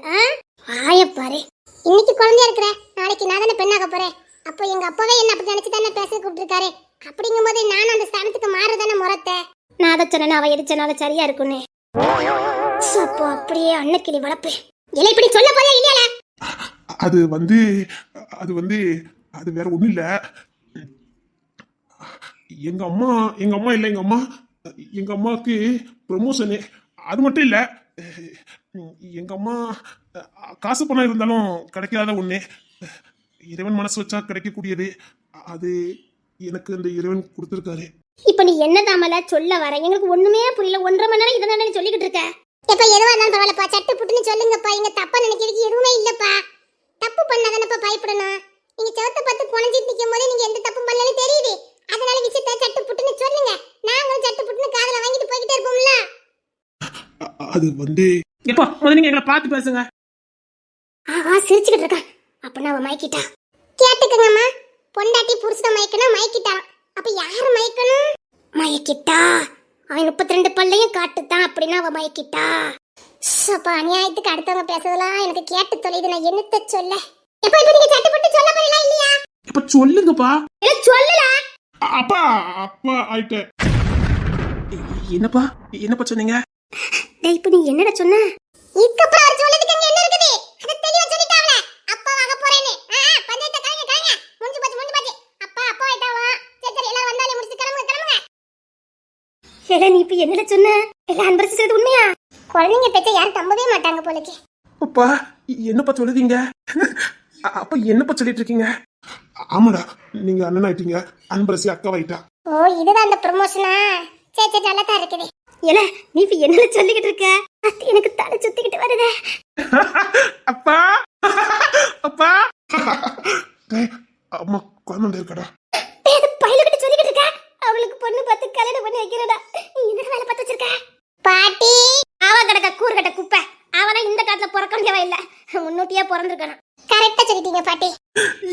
ஆயப்பாரு, இன்னைக்கு குழந்தையா இருக்கிற, நாளைக்கு நான் தானே பெண்ணாக போறேன். அப்போ எங்க அப்பாவே என்ன அப்படி நினைச்சு தானே பேச கூப்பிட்டுருக்காரு. அப்படிங்கும் போது நானும் அந்த ஸ்தானத்துக்கு மாறுதானே முறத்த. நான் அதை சொன்னேன், அவ எது சொன்னாலும் சரியா இருக்குன்னு. அப்போ அப்படியே அன்னக்கிளி வளர்ப்பு. இல்லை இப்படி சொல்ல போதே இல்லையால? அது வந்து அது வேற ஒண்ணும் இல்ல. எங்க அம்மா இல்ல, எங்க அம்மாவுக்கு ப்ரொமோஷனு. அது மட்டும் இல்ல, எங்க அம்மா காசு பணம் இருந்தாலும் கிடைக்காத ஒண்ணு. இறைவன் மனசு வச்சா கிடைக்கக்கூடியது. அது எனக்கு அந்த இறைவன் கொடுத்திருக்காரு. இப்ப நீ என்னதாமல சொல்ல வர? எங்களுக்கு ஒண்ணுமே புரியல. 1.5 மணி நேரம் இதை சொல்லிக்கிட்டு இருக்க. எப்ப எதுவா இருந்தாலும் பரவாயில்லப்பா, சட்டு புட்டுன்னு சொல்லுங்கப்பா. இங்க தப்பா நினைக்கிறதுக்கு எதுவுமே இல்லப்பா. தப்பு பண்ணாதானப்பா பயப்படணும். நீங்க செவத்த பார்த்து குணஞ்சிட்டு நிக்கும் போது நீங்க எந்த தப்பும் பண்ணலன்னு தெரியுது. அதனால விஷயத்த சட்டு புட்டுன்னு சொல்லுங்க. நாங்களும் சட்டு புட்டுன்னு காதுல வாங்கிட்டு போய்கிட்டே இருப்போம்ல. அது வந்து எப்போ முதல்ல நீங்க எங்களை பார்த்து பேசுங்க. சிரிச்சுக்கிட்டு இருக்கா. அப்ப நான் மயக்கிட்டா. கேட்டுக்கங்கம்மா, பொண்டாட்டி புருஷனை மயக்கணும் மயக்கிட்டான். அப்ப யாரு மயக்கணும்? மயக்கிட்டா அவன் 32 பல்லையும் காட்டுத்தான். அப்படின்னா அவ மயக்கிட்டா. அப்பா அநியாயத்துக்கு அடுத்தவங்க பேசுறதெல்லாம் எனக்கு கேட்டு தொலைது. நான் என்னத்த சொல்ல? எப்ப இப்ப நீங்க சட்டு புட்டு சொல்ல போறீங்களா இல்லையா? இப்ப சொல்லுங்கப்பா. சொல்லல. அப்பா ஆயிட்ட. என்னப்பா சொன்னீங்க? டேய், இப்ப நீ என்னடா சொன்ன? இதுக்கப்புறம் அவர் சொல்றதுக்கு அங்க என்ன இருக்குது? அத தெளிவா சொல்லிட்டாவல. அப்பா வாங்க போறேன்னு. பஞ்சாயத்து கலங்க. முடிஞ்சு போச்சு. அப்பா ஆயிட்டாவா? சரி எல்லாம் வந்தாலே முடிச்சு கிளம்புங்க. ஏடா நீ இப்ப என்னடா சொன்ன? இல்ல அன்பரசு சொல்றது உண்மையா? குழந்தைங்க பேச்ச யாரும் நம்பவே மாட்டாங்க போலக்கு. அப்பா என்னப்பா சொல்லுதீங்க? அப்ப என்னப்பா சொல்லிட்டு இருக்கீங்க? ஆமாடா, நீங்க அண்ணன் ஆயிட்டீங்க, அன்பரசி அக்காவாயிட்டா. ஓ இதுதான் அந்த ப்ரமோஷனா? சரி சரி நல்லா தான் இருக்குது. ஏல நீ இப்ப என்ன சொல்லிக்கிட்டு இருக்க? அது எனக்கு தலை சுத்திக்கிட்டு வருதே. அப்பா அப்பா டேய், அம்மா குழந்தை இருக்கடா. பேரு பையலுக்கிட்ட சொல்லிக்கிட்டு இருக்க. அவளுக்கு பொண்ணு பார்த்து கல்யாணம் பண்ணி வைக்கிறடா. நீ என்ன வேலை பார்த்து வச்சிருக்க? பாட்டி அவ கடக்க கூறு கட்ட குப்பை. அவனா இந்த காலத்துல பிறக்க வேண்டியவ இல்ல, முன்னூட்டியே பிறந்திருக்கணும். கரெக்டா சொல்லிட்டீங்க பாட்டி.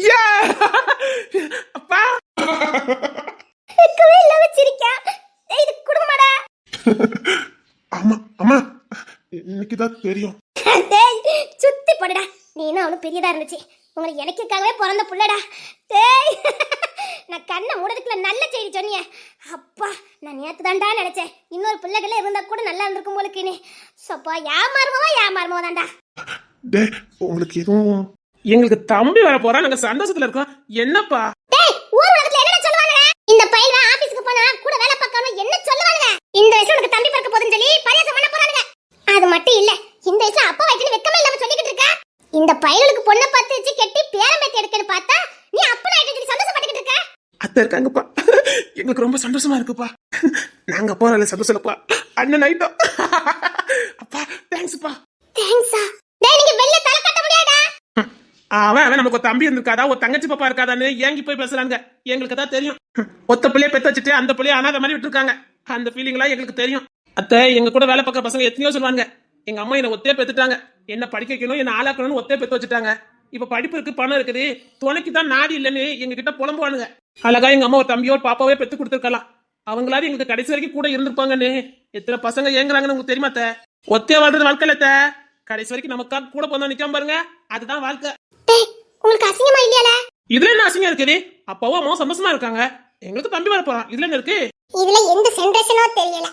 யா! அப்பா வெக்கவே இல்லாம சிரிக்கா. இது குடும்பமாடா. ஆமா அம்மா, இன்னைக்குதான் தெரியும். டேய் சுத்தி போடுடா. நீனும் அவனும் பெரியதா இருந்துச்சு. உங்களுக்கு எனக்குக்காகவே பிறந்த புள்ளடா. டேய் நான் கண்ணை மூடதுக்குள்ள நல்ல செய்தி சொன்னியே. அப்பா நான் நேத்து தான்டா நினைச்சேன் இன்னொரு பிள்ளைகள இருந்தா கூட நல்லா இருந்திருக்கும் போலுக்கு. நீ சப்பா ஏமாறுமோ தான்டா. டேய், உங்களுக்கு எதுவும்? எங்களுக்கு தம்பி வர போறா, நாங்க சந்தோஷத்துல இருக்கோம். என்னப்பா? டேய் ஊர் உலகத்துல என்ன சொல்லுவாங்க? இந்த பையன் ஆபீஸ்க்கு போனா கூட வேலை பார்க்கணும் என்ன சொல்லுவாங்க? இந்த வயசுல உனக்கு தம்பி பிறக்க போகுதுன்னு சொல்லி பரியாசம் பண்ண போறாங்க. அது மட்டும் இல்ல, இந்த வயசுல அப்பா வயித்துல வெக்கமே இல்லாம சொல்லிக்கிட்டு இருக்க. இந்த பையனுக்கு பொண்ணை பார்த்து வச்சு கெட்டி பேரம் பேத்தி எடுக்கன்னு பார்த்தா நீ அப்பா ஆயிட்டு சொல்லி சந்தோஷப்பட்டுக்கிட்டு இருக்க. அத்தை இருக்காங்கப்பா, எங்களுக்கு ரொம்ப சந்தோஷமா இருக்குப்பா. நாங்க போறல சந்தோஷம்ப்பா, அண்ணன் ஆயிட்டோம். அப்பா தேங்க்ஸ்ப்பா. தேங்க்ஸா? டேய் நீங்க வெளிய தலை கட்ட முடியாதா? அவன் நமக்கு ஒரு தம்பி இருந்திருக்காதா, ஒரு தங்கச்சி பாப்பா இருக்காதான்னு ஏங்கி போய் பேசுறாங்க. எங்களுக்கு தான் தெரியும். ஒத்த பிள்ளைய பெத்து வச்சுட்டு அந்த பிள்ளைய அனாதை மாதிரி விட்டுருக்காங்க. அந்த ஃபீலிங்லாம் எங்களுக்கு தெரியும். அத்தை எங்க கூட வேலை பார்க்க பசங்க எத்தனையோ சொல்லுவாங்க, எங்க அம்மா என்ன ஒத்தே பெத்துட்டாங்க, என்ன படிக்க வைக்கணும், என்ன ஆளாக்கணும்னு ஒத்தே பெத்து வச்சுட்டாங்க. இப்ப படிப்பு இருக்கு, பணம் இருக்குது, துணைக்கு தான் நாடி இல்லைன்னு எங்க கிட்ட புலம்புவானுங்க. அழகா எங்க அம்மா ஒரு தம்பியோ ஒரு பாப்பாவே பெத்து கொடுத்துருக்கலாம். அவங்களாவது எங்களுக்கு கடைசி வரைக்கும் கூட இருந்திருப்பாங்கன்னு எத்தனை பசங்க ஏங்குறாங்கன்னு உங்களுக்கு தெரியுமா? ஒத்தே வாழ்றது வாழ்க்கை இல்ல, கடைசி வரைக்கும் நமக்காக கூட போனா நிக்காம பாருங்க, அதுதான் வாழ்க்கை. டேய் உங்களுக்கு அசிங்கமா இல்லையால? இதுல என்ன அசிங்கம் இருக்குது? அப்பாவும் அம்மாவும் சந்தோஷமா இருக்காங்க, எங்களுக்கு தம்பி வர போறான், இதுல என்ன இருக்கு? இதுல எந்த சென்ட்ரேஷனோ தெரியல.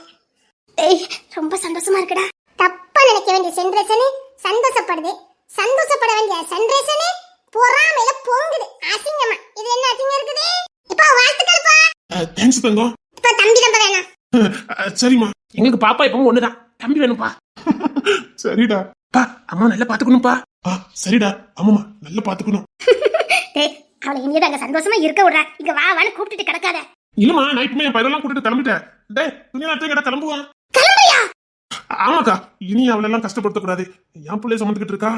டேய் ரொம்ப சந்தோஷமா இருக்குடா. தப்பா நினைக்க வேண்டிய சென்ட்ரேஷன் சந்தோஷப்படுது, சந்தோஷப்பட வேண்டிய சென்ட்ரேஷன் பொறாமையில பொங்குது அசிங்கமா. இது என்ன அசிங்கம் இருக்குது? இப்ப வாழ்த்துக்கள்ப்பா. தேங்க்ஸ் தங்கம். இப்ப தம்பி நம்ப வேணாம். சரிம்மா. எங்களுக்கு பாப்பா இப்பவும் ஒண்ணுதான், தம்பி வேணும்பா. சரிடா. பா அம்மா நல்லா பாத்துக்கணும்பா. சரிடா, ஆமாமா நல்லா பாத்துக்கணும். டேய் அவளை இனியே அங்க சந்தோஷமா இருக்க விடுறா. இங்க வா வான்னு கூப்பிட்டுட்டு கிடக்காத. இல்லம்மா, நான் இப்பமே என் பயிரெல்லாம் கூட்டிட்டு கிளம்பிட்டேன். டேய் துணியாத்தையும் கேட்டா கிளம்புவான். கிளம்பியா? ஆமாக்கா, இனி அவளெல்லாம் கஷ்டப்படுத்த கூடாது. என் பிள்ளைய சுமந்துக்கிட்டு இருக்கா,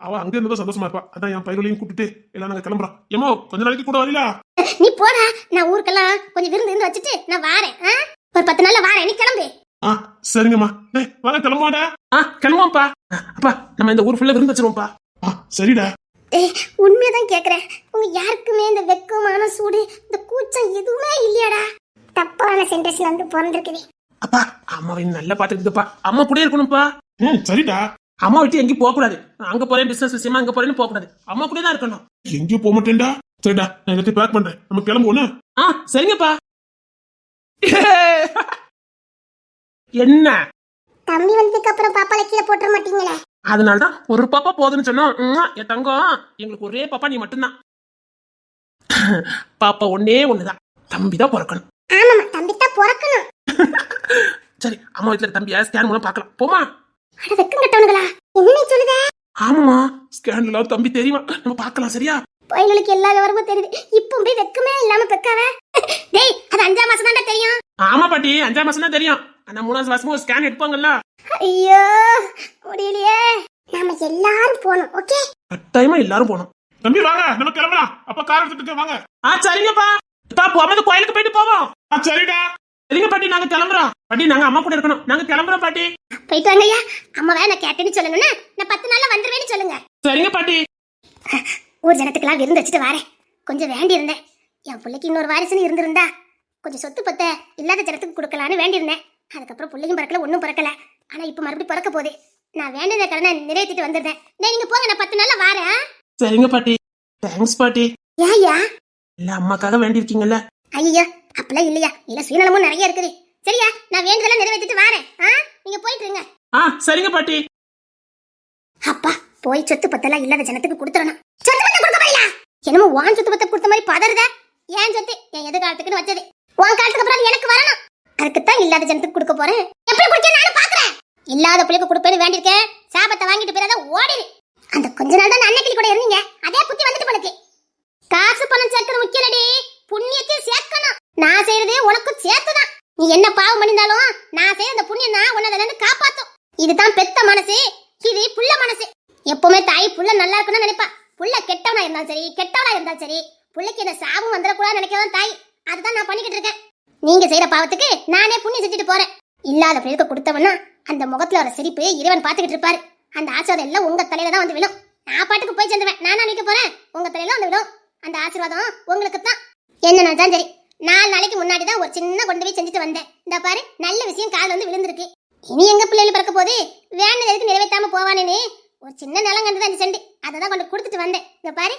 அவ அங்க இருந்ததும் சந்தோஷமா இருப்பா. அதான் என் பயிர்களையும் கூட்டிட்டு எல்லாம் நாங்க கிளம்புறோம். ஏமோ கொஞ்ச நாளைக்கு கூட வரீங்களா? நீ போடா, நான் ஊருக்கெல்லாம் கொஞ்சம் விருந்து வச்சுட்டு நான் வாரேன். ஒரு 10 நாள்ல வாரேன், நீ கிளம்பு. சரிங்கம்மா. டேய் வாங்க கிளம்புவாடா. கிளம்புவோம்ப்பா. அப்பா நம்ம இந்த ஊர் ஃபுல்லா விருந்து வச்சிருவோம்ப்பா. சரிடா. ஏய் உண்மையதான் கேக்குறேன், உங்க யாருக்குமே இந்த வெக்கமான சூடு இந்த கூச்சம் எதுவுமே இல்லையாடா? தப்பான சென்ட்ரேஷன் வந்து பிறந்திருக்குது. அப்பா அம்மாவை நல்லா பாத்துக்கிட்டுப்பா, அம்மா கூட இருக்கணும்ப்பா. சரிடா. அம்மா விட்டு எங்கேயும் போக கூடாது. அங்க போறேன் பிசினஸ் விஷயமா, அங்க போறேன்னு போக கூடாது, அம்மா கூட தான் இருக்கணும். எங்கேயும் போக மாட்டேன்டா. சரிடா, நான் எல்லாத்தையும் பேக் பண்றேன், நம்ம கிளம்புவோம். சரிங்கப்பா. என்ன தம்பி வந்ததுக்கு அப்புறம் பாப்பால கீழே போட்டுற மாட்டீங்களா? அதனாலதான் ஒரு பாப்பா போதுன்னு சொன்னோம். என் தங்கம், எங்களுக்கு ஒரே பாப்பா நீ மட்டும்தான். பாப்பா ஒன்னே ஒண்ணுதான், தம்பி தான் பிறக்கணும். ஆமாமா, தம்பி தான் பிறக்கணும். சரி, அம்மா வீட்டுல தம்பியா ஸ்கேன் மூலம் பாக்கலாம் போமா? அட வெக்கம் கட்டவனுங்களா, என்ன சொல்லுத? ஆமாமா, ஸ்கேன்ல தம்பி தெரியுமா, நம்ம பாக்கலாம். சரியா? பையனுக்கு எல்லா விவரமும் தெரியுது, இப்போ போய் வெக்கமே இல்லாம பெக்காவ. டேய் அது 5ஆம் மாசம் தான்டா தெரியும். ஆமா பாட்டி, 5ஆம் மாசம் தான் தெரியும். ஆனா 3ஆவது மாசமும் ஒரு ஸ்கேன் எடுப்பாங்கல்ல. ஐயோ முடியலையே. நாம எல்லாரும் போணும். ஓகே, கட்டாயமா எல்லாரும் போனோம். தம்பி வாங்க, நம்ம கிளம்பலாம். அப்பா கார் எடுத்துட்டு வாங்க. சரிங்கப்பா. போகும்போது கோயிலுக்கு போயிட்டு போவோம். சரிடா. சரிங்க பாட்டி, நாங்க கிளம்புறோம். பாட்டி நாங்க அம்மா கூட இருக்கணும், நாங்க கிளம்புறோம் பாட்டி. போயிட்டு வாங்கய்யா. அம்மாவே நான் கேட்டேன்னு சொல்லுங்கன்னா நான் 10 நாள்ல வந்துருவேன்னு சொல்லுங்க. சரிங்க பாட்டி. ஊர் ஜனத்துக்கெல்லாம் விருந்து வச்சுட்டு வரேன். கொஞ்சம் வேண்டி இருந்தேன், என் பிள்ளைக்கு இன்னொரு வாரிசுன்னு இருந்திருந்தா கொஞ்சம் சொத்து பத்த இல்லாத ஜனத்துக்கு கொடுக்கலான்னு வேண்டியிருந்தேன். அதுக்கப்புறம் பிள்ளையும் பிறக்கல, ஒன்றும் பிறக்கல. ஆனா இப்ப மறுபடியும் பிறக்க போகுது. நான் வேண்டிய கடனை நிறைவேற்றிட்டு வந்துருந்தேன். நீங்க போங்க, நான் 10 நாள்ல வாரேன். சரிங்க பாட்டி. தேங்க்ஸ் பாட்டி. ஏயா இல்ல அம்மாக்காக வேண்டி இருக்கீங்கல்ல? ஐயா அப்பெல்லாம் இல்லையா, இல்ல சுயநலமும் நிறைய இருக்குது. சரியா, நான் வேண்டுதெல்லாம் நிறைவேற்றிட்டு வாரேன். நீங்க போயிட்டு இருங்க. சரிங்க பாட்டி. அப்பா போய் சொத்து பத்தெல்லாம் இல்லாத ஜனத்துக்கு கொடுத்துறணும். சொத்து பத்த கொடுக்க போறீங்களா? என்னமோ வான் சொத்து பத்த கொடுத்த மாதிரி பதறுத. ஏன் சொத்து என் எதிர்காலத்துக்குன்னு வச்சது, உன் காலத்துக்கு அப்புறம் எனக்கு வரணும். அதுக்குத்தான் இல்லாத ஜனத்துக்கு கொடுக்க போறேன். எப்படி குடிக்க நானும் பாக்குறேன். இல்லாத புள்ளைக்கு கொடுப்பேன்னு வேண்டியிருக்கேன். சாபத்தை வாங்கிட்டு போயிடாத ஓடிடு. அந்த கொஞ்ச நாள் தான் அன்னைக்கு கூட இருந்தீங்க. அதே புத்தி வந்துட்டு போனக்கு. காசு பணம் சேர்க்கிறது முக்கியலடி, புண்ணியத்தையும் சேர்க்கணும். நான் செய்யறதே உனக்கு சேர்த்துதான். நீ என்ன பாவம் பண்ணிருந்தாலும் நான் செய்யற அந்த புண்ணியம் தான் உன்னை அதுல இருந்து காப்பாத்தும். இதுதான் பெத்த மனசு, இது புள்ள மனசு. எப்பவுமே தாய் புள்ள நல்லா இருக்கணும்னு நினைப்பா. புள்ள கெட்டவனா இருந்தாலும் சரி, கெட்டவனா இருந்தாலும் சரி, புள்ளைக்கு இந்த சாபம் வந்துடக்கூடாதுன்னு நினைக்கிறதான் தாய். அதுதான் நான் பண்ணிக்கிட்டு இருக்கேன். நீங்க செய்யற பாவத்துக்கு நானே புண்ணியம் செஞ்சுட்டு போறேன். இல்லாத பிள்ளைக்கு கொடுத்தவனா அந்த முகத்துல ஒரு சிரிப்பு இறைவன் பாத்துக்கிட்டு இருப்பாரு. அந்த ஆசீர்வாதம் எல்லாம் உங்க தலையில தான் வந்து விழும். நான் பாட்டுக்கு போய் சேர்ந்துவேன். நானா நிக்க போறேன், உங்க தலையில வந்து விழும். அந்த ஆசீர்வாதம் உங்களுக்கு தான். என்ன நினைச்சாலும் சரி, 4 நாளைக்கு முன்னாடி தான் ஒரு சின்ன கொண்டு போய் செஞ்சுட்டு வந்தேன். இந்த பாரு, நல்ல விஷயம் கால் வந்து விழுந்திருக்கு. இனி எங்க பிள்ளைகள் பிறக்க போது வேண்டது எதுக்கு நிறைவேற்றாம போவானேன்னு ஒரு சின்ன நிலம் கண்டு தான் செண்டு அதை தான் கொண்டு கொடுத்துட்டு வந்தேன். இந்த பாரு,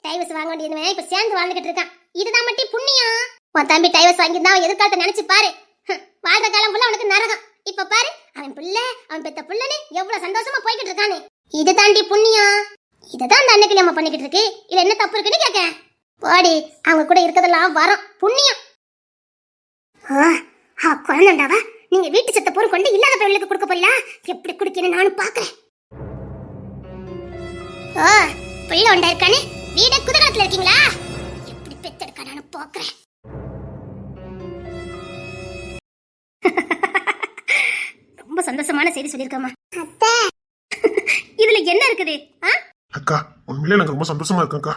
டைவர்ஸ் வாங்க வேண்டியதுவன் இப்ப சேர்ந்து வாழ்ந்துகிட்டு இருக்கான். இதுதான் மட்டும் புண்ணியம். உன் தம்பி டைவர்ஸ் வாங்கியிருந்தா அவன் எதிர்காலத்தை நினைச்சு பாரு. வாழ்ற காலம் ஃபுல்லா அவனுக்கு நரகம். இப்ப பாரு, அவன் பிள்ளை, அவன் பெத்த பிள்ளைன்னு எவ்வளவு சந்தோஷமா போய்கிட்டு இருக்கானே. இது தாண்டி புண்ணியம். இததான் அந்த அன்னைக்கு நம்ம பண்ணிக்கிட்டு இருக்கு. இதுல என்ன தப்பு இருக்குன்னு கேட்க போடி. அவங்க கூட இருக்கிறதெல்லாம் வரும் புண்ணியம். குழந்தைண்டாவா, நீங்க வீட்டு சத்த பொருள் கொண்டு இல்லாத பிள்ளைகளுக்கு கொடுக்க போறீங்களா? எப்படி குடிக்கணும் நானும் பாக்குறேன். பிள்ளை உண்டா இருக்கானே, வீட குதகலத்துல இருக்கீங்களா? எப்படி பெத்தெடுக்க நானும் பாக்குறேன். ரொம்ப சந்தோஷமான செய்தி சொல்லிருக்கமா. இதுல என்ன இருக்குது? அக்கா, உண்மையிலே எனக்கு ரொம்ப சந்தோஷமா இருக்குக்கா.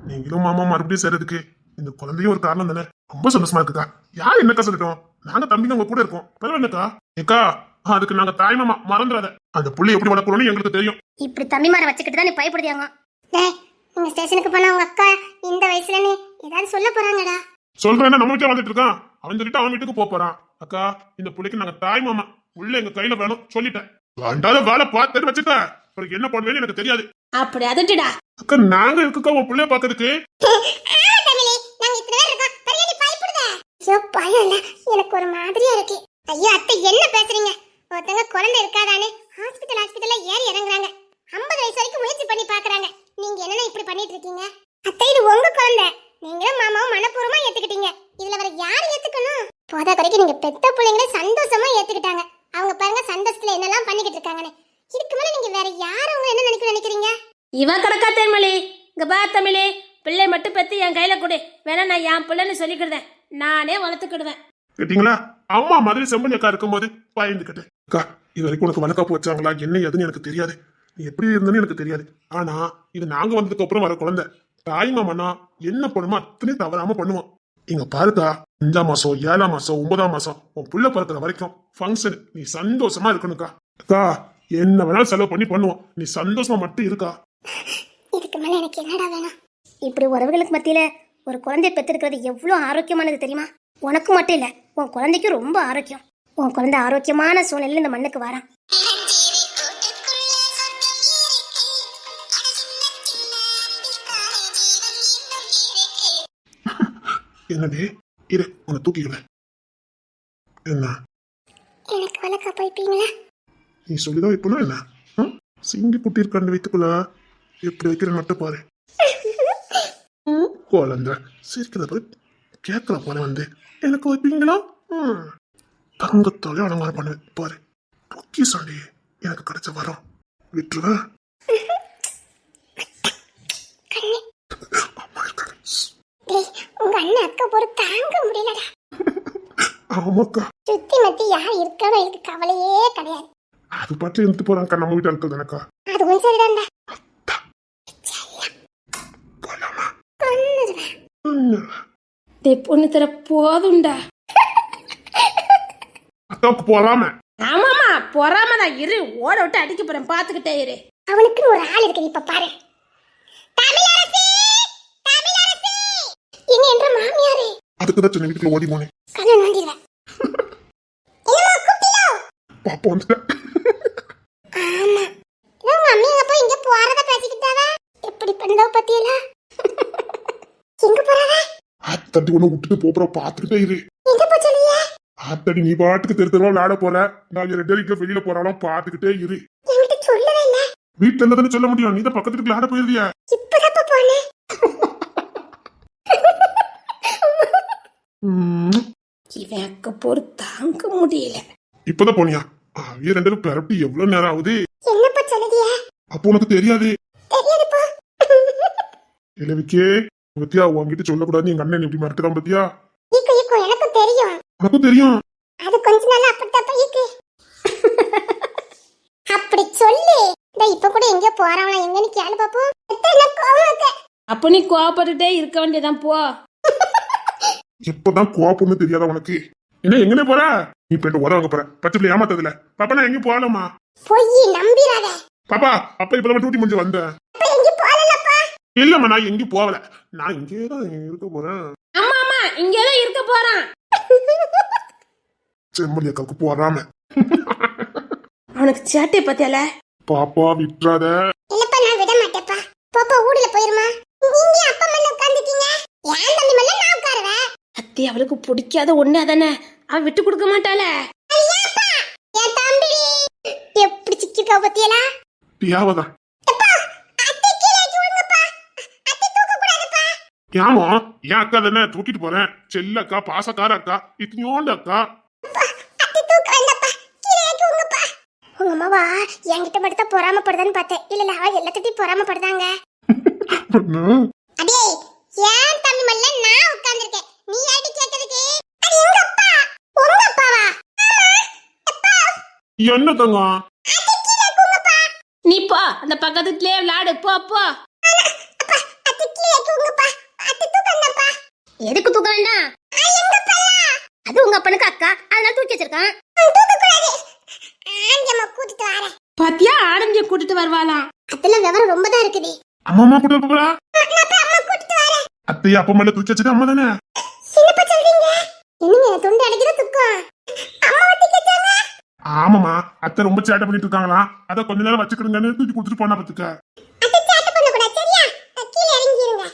நீங்களும் மாமா மறுபடியும் சேர்றதுக்கு இந்த குழந்தையும் ஒரு காரணம் தானே. ரொம்ப சந்தோஷமா இருக்குக்கா. யார் என்னக்கா சொல்லிட்டோம், நாங்க தம்பி உங்க கூட இருக்கோம். பரவாயில்லக்கா. ஏக்கா, அதுக்கு நாங்க தாய் மாமா மறந்துடாத. அந்த புள்ளி எப்படி வளர்க்கணும்னு எங்களுக்கு தெரியும். இப்படி தம்பிமாரை வச்சுக்கிட்டு தான் நீ பயப்படுதியாங்க. நீங்க ஸ்டேஷனுக்கு போனா உங்க அக்கா இந்த வயசுல நீ ஏதாவது சொல்ல போறாங்கடா. சொல்றேன்னா நம்ம வீட்டுல வந்துட்டு இருக்கான். அவன் சொல்லிட்டு அவன் வீட்டுக்கு போறான். அக்கா, இந்த புள்ளைக்கு நாங்க தாய் மாமா உள்ள எங்க கையில வேணும் சொல்லிட்டேன். வேண்டாத வேலை பார்த்துட்டு வச்சுக்க. அப்புறம் என்ன பண்ணுவேன்னு எனக்கு தெரியாது. அப்படி அதுடா அக்கா, நாங்க இருக்குக்கா உன் புள்ளைய பாக்குறதுக்கு. எனக்கு ஒரு மாதிரியா இருக்கு. ஐயோ அத்தை, என்ன பேசுறீங்க? ஒருத்தங்க குழந்தை இருக்காதானே ஹாஸ்பிட்டல்ல ஏறி இறங்குறாங்க. 50 வயசு வரைக்கும் முயற்சி பண்ணி பாக்குறாங்க. நீங்க என்ன இப்படி பண்ணிட்டு இருக்கீங்க? அத்தை, இது உங்க குழந்தை. நீங்களும் மாமாவும் மனப்பூர்வமா ஏத்துக்கிட்டீங்க. இதுல வேற யாரு ஏத்துக்கணும்? போதா குறைக்கு நீங்க பெத்த பிள்ளைங்களே சந்தோஷமா ஏத்துக்கிட்டாங்க. அவங்க பாருங்க சந்தோஷத்துல என்னெல்லாம் பண்ணிக்கிட்டு இருக்காங்கன்னு. இதுக்கு மேல நீங்க வேற யாரும் அவங்க என்ன நினைக்கிறீங்க? இவன் கணக்கா தேர்மலி. இங்க பா தமிழே, பிள்ளை மட்டும் பெத்து என் கையில கொடு. வேணா நான் என் பிள்ளைன்னு சொல்லிக்கிடுவேன். நானே வளர்த்துக்கிடுவேன். கேட்டீங்களா? அம்மா மாதிரி செம்பனி அக்கா இருக்கும்போது பயந்துக்கிட்டு. அக்கா, இது வரைக்கும் உனக்கு வளர்க்காப்பு வச்சாங்களா என்ன எதுன்னு எனக்கு தெரியாது. நீ எப்படி இருந்தன்னு எனக்கு தெரியாது. ஆனா இது நாங்க வந்ததுக்கு அப்புறம் வர குழந்தை. தாய் மாமனா என்ன பண்ணுமோ அத்தனை தவறாம பண்ணுவோம். இங்க பாருக்கா, 5ஆம் மாசம் 7ஆம் மாசம் 9ஆம் மாசம் உன் புள்ள பிறக்கிற வரைக்கும் ஃபங்க்ஷன் நீ சந்தோஷமா இருக்கணும்க்கா. அக்கா, என்ன வேணாலும் செலவு பண்ணி பண்ணுவோம். நீ சந்தோஷமா மட்டும் இருக்கா. இதுக்கு மேல எனக்கு என்னடா வேணும்? இப்படி உறவுகளுக்கு மத்தியில ஒரு குழந்தை பெற்றிருக்கிறது எவ்வளவு ஆரோக்கியமானது தெரியுமா? உனக்கு மட்டும் இல்ல, உன் குழந்தைக்கும் ரொம்ப ஆரோக்கியம். உன் குழந்தை ஆரோக்கியமான சூழ்நிலையில இந்த மண்ணுக்கு வரான். என்னடே, இரு உன்னை தூக்கிக்கிறேன். என்ன எனக்கு வளர்க்க போய்ப்பீங்களா? நீ சொல்லிதான் வைப்பணும் என்ன? சிங்கி குட்டி இருக்காண்டு வைத்துக்குள்ள எப்படி வைக்கிறேன்னு மட்டும் பாரு. குழந்தை சிரிக்கிறத பாரு. கேட்கற போல வந்து எனக்கு வைப்பீங்களா? தங்கத்தாலே அலங்காரம் பண்ணுவேன் பாரு. பொக்கி சாண்டி எனக்கு கிடைச்ச வரோம். விட்டுருவேன். அம்மா இருக்காரு. உங்க அண்ணன் அக்கா போற தாங்க முடியலடா. ஆமாக்கா, சுத்தி மத்தி யார் இருக்கானோ எனக்கு கவலையே கிடையாது. அது பாட்டு எடுத்து போறாங்கக்கா. நம்ம வீட்டு அழுக்கள் தானக்கா. அதுவும் சரிதான்டா. போலாமா? பொண்ணு தர போதும்டா. அக்காவுக்கு போலாம. ஆமாமா, பொறாமதான். இரு, ஓட விட்டு அடிக்க போறேன், பாத்துக்கிட்டே இரு. அவனுக்கு ஒரு ஆள் இருக்கு. இப்ப பாரு. தமிழரசி, தமிழரசி இங்க என்ற மாமியாரே. அதுக்கு தான் சொன்ன வீட்டுக்குள்ள ஓடி போனேன். கண்ணு நோண்டிடுவேன். என்னமா கூப்பிட்டீங்களோ? பாப்பா வந்துட்டேன். ஆமா, உங்க அம்மி அப்பா இங்க போறத பேசிக்கிட்டாவா? எப்படி பண்ணதோ பத்தியல? எங்க போறாவ? ஆத்தடி ஒண்ணு விட்டுட்டு போறோம். பாத்துக்கிட்டே இரு. எங்க போச்சலியா? ஆத்தடி நீ பாட்டுக்கு தெருவா விளையாட போற. நான் 2 பேரும் வெளியில போறாலும் பாத்துக்கிட்டே இரு. என்கிட்ட சொல்லவே இல்ல. வீட்டுல இருந்தா சொல்ல முடியும். நீ தான் பக்கத்துக்கு விளையாட போயிருவியா? இப்பதான் போனேன். இவன் அக்க போர் தாங்க முடியல. இப்பதான் போனியா அவிய ரெண்டு பேரும் பிறப்பி எவ்வளவு நேரம் ஆகுது? என்னப்பா சொல்லுதிய? அப்போ உனக்கு தெரியாது? தெரியாதுப்பா. இளவிக்கே பத்தியா, உன்கிட்ட சொல்லக்கூடாது எங்க அண்ணன் எப்படி மிரட்டுதான் பத்தியா? ஈக்கு ஈக்கு எனக்கு தெரியும். உனக்கும் தெரியும்? அது கொஞ்ச நாள் அப்படித்தான் ஈக்கு. அப்படி சொல்லு. இப்ப கூட எங்க போறவளா எங்கன்னு கேளு பாப்போம். எத்தனை கோவம். அப்ப நீ கோவப்பட்டுட்டே இருக்க வேண்டியதான் போ. இப்பதான் கோவம்னு தெரியாதா உனக்கு? என்ன எங்கனே போற? நீ போயிட்டு உதவங்க போற பச்சை ஏமாத்ததுல. பாப்பா நான் எங்கேயும் போகலாமா? போய் நம்பிராத. பாப்பா அப்ப இப்பதான் டூட்டி முடிஞ்சு வந்தேன். எங்க போறலப்பா? இல்லம்மா நான் எங்கேயும் போகல. நான் இங்கேதான் இருக்க போறேன். ஆமா ஆமா இங்கதான் இருக்க போறான். செம்மொழி அக்காவுக்கு போறாம. அவனுக்கு சேட்டை பத்தியால. பாப்பா விட்டுறாத. இல்லப்பா நான் விட மாட்டேப்பா. பாப்பா ஊர்ல போயிருமா? நீங்க அப்பா மேல உட்கார்ந்துட்டீங்க. ஏன் தம்பி மேல நான் உட்காருவேன்? அத்தி அவளுக்கு பிடிக்காத ஒண்ணு அதானே, அவ விட்டு கொடுக்க மாட்டாள. ஐயாப்பா என் தம்பி எப்படி சிக்கிக்கா பத்தியலா? பியாவதான். அப்பா அத்தை கீழே தூங்குப்பா. அத்தை தூக்க கூடாதுப்பா. ஏமா என் அக்கா தானே தூக்கிட்டு போறேன். செல்ல அக்கா, பாசக்கார அக்கா, இத்தனையோண்டு அக்கா. அத்தை தூக்க வேண்டாப்பா. கீழே தூங்குப்பா. உங்க அம்மாவா என்கிட்ட மட்டும் தான் பொறாமப்படுதான்னு பார்த்தேன். இல்ல அவ எல்லாத்திட்டையும் பொறாமப்படுதாங்க. அடே ஏன் தம்பி மேல நான் உட்கார்ந்திருக்கேன். நீ அடி கேட்டதுக்கு அது எங்க அப்பா. உங்க அப்பாவா? அப்பா என்ன தங்கம்? அத்தை கீழே தூங்குப்பா. நீ போ அந்த பக்கத்துலயே விளையாடு போ போ. அப்பா அத்தை கீழே தூங்குப்பா. அத்தை தூக்கணும்ப்பா. எதுக்கு தூக்க வேண்டாம்? எங்க அப்பா? அது உங்க அப்பனுக்கு அக்கா, அதனால தூக்கி வச்சிருக்கான். தூக்க கூடாது. ஆஞ்சம்மா கூட்டிட்டு வரேன். பாத்தியா ஆரம்பிச்சு கூட்டிட்டு வருவாளாம். அதெல்லாம் விவரம் ரொம்ப தான் இருக்குது. அம்மா கூட போறா. நான் போய் அம்மா கூட்டிட்டு வரேன். அத்தையா அப்பா மேல தூக்கி வச்சுட்டு அம்மா தானே. சின்னப்பா சொல்றீங்க? என்னங்க தொண்டை அடைக்கிற துக்கம். அம்மா வட்டி கேட்டாங்க. ஆமாமா அத்தை ரொம்ப சேட்டை பண்ணிட்டு இருக்காங்களா, அத கொஞ்ச நேரம் வச்சுக்கிடுங்கன்னு தூக்கி கொடுத்துட்டு போனா பாத்துக்க. அத்தை சேட்டை பண்ண கூடாது சரியா? கீழே இறங்கிருங்க.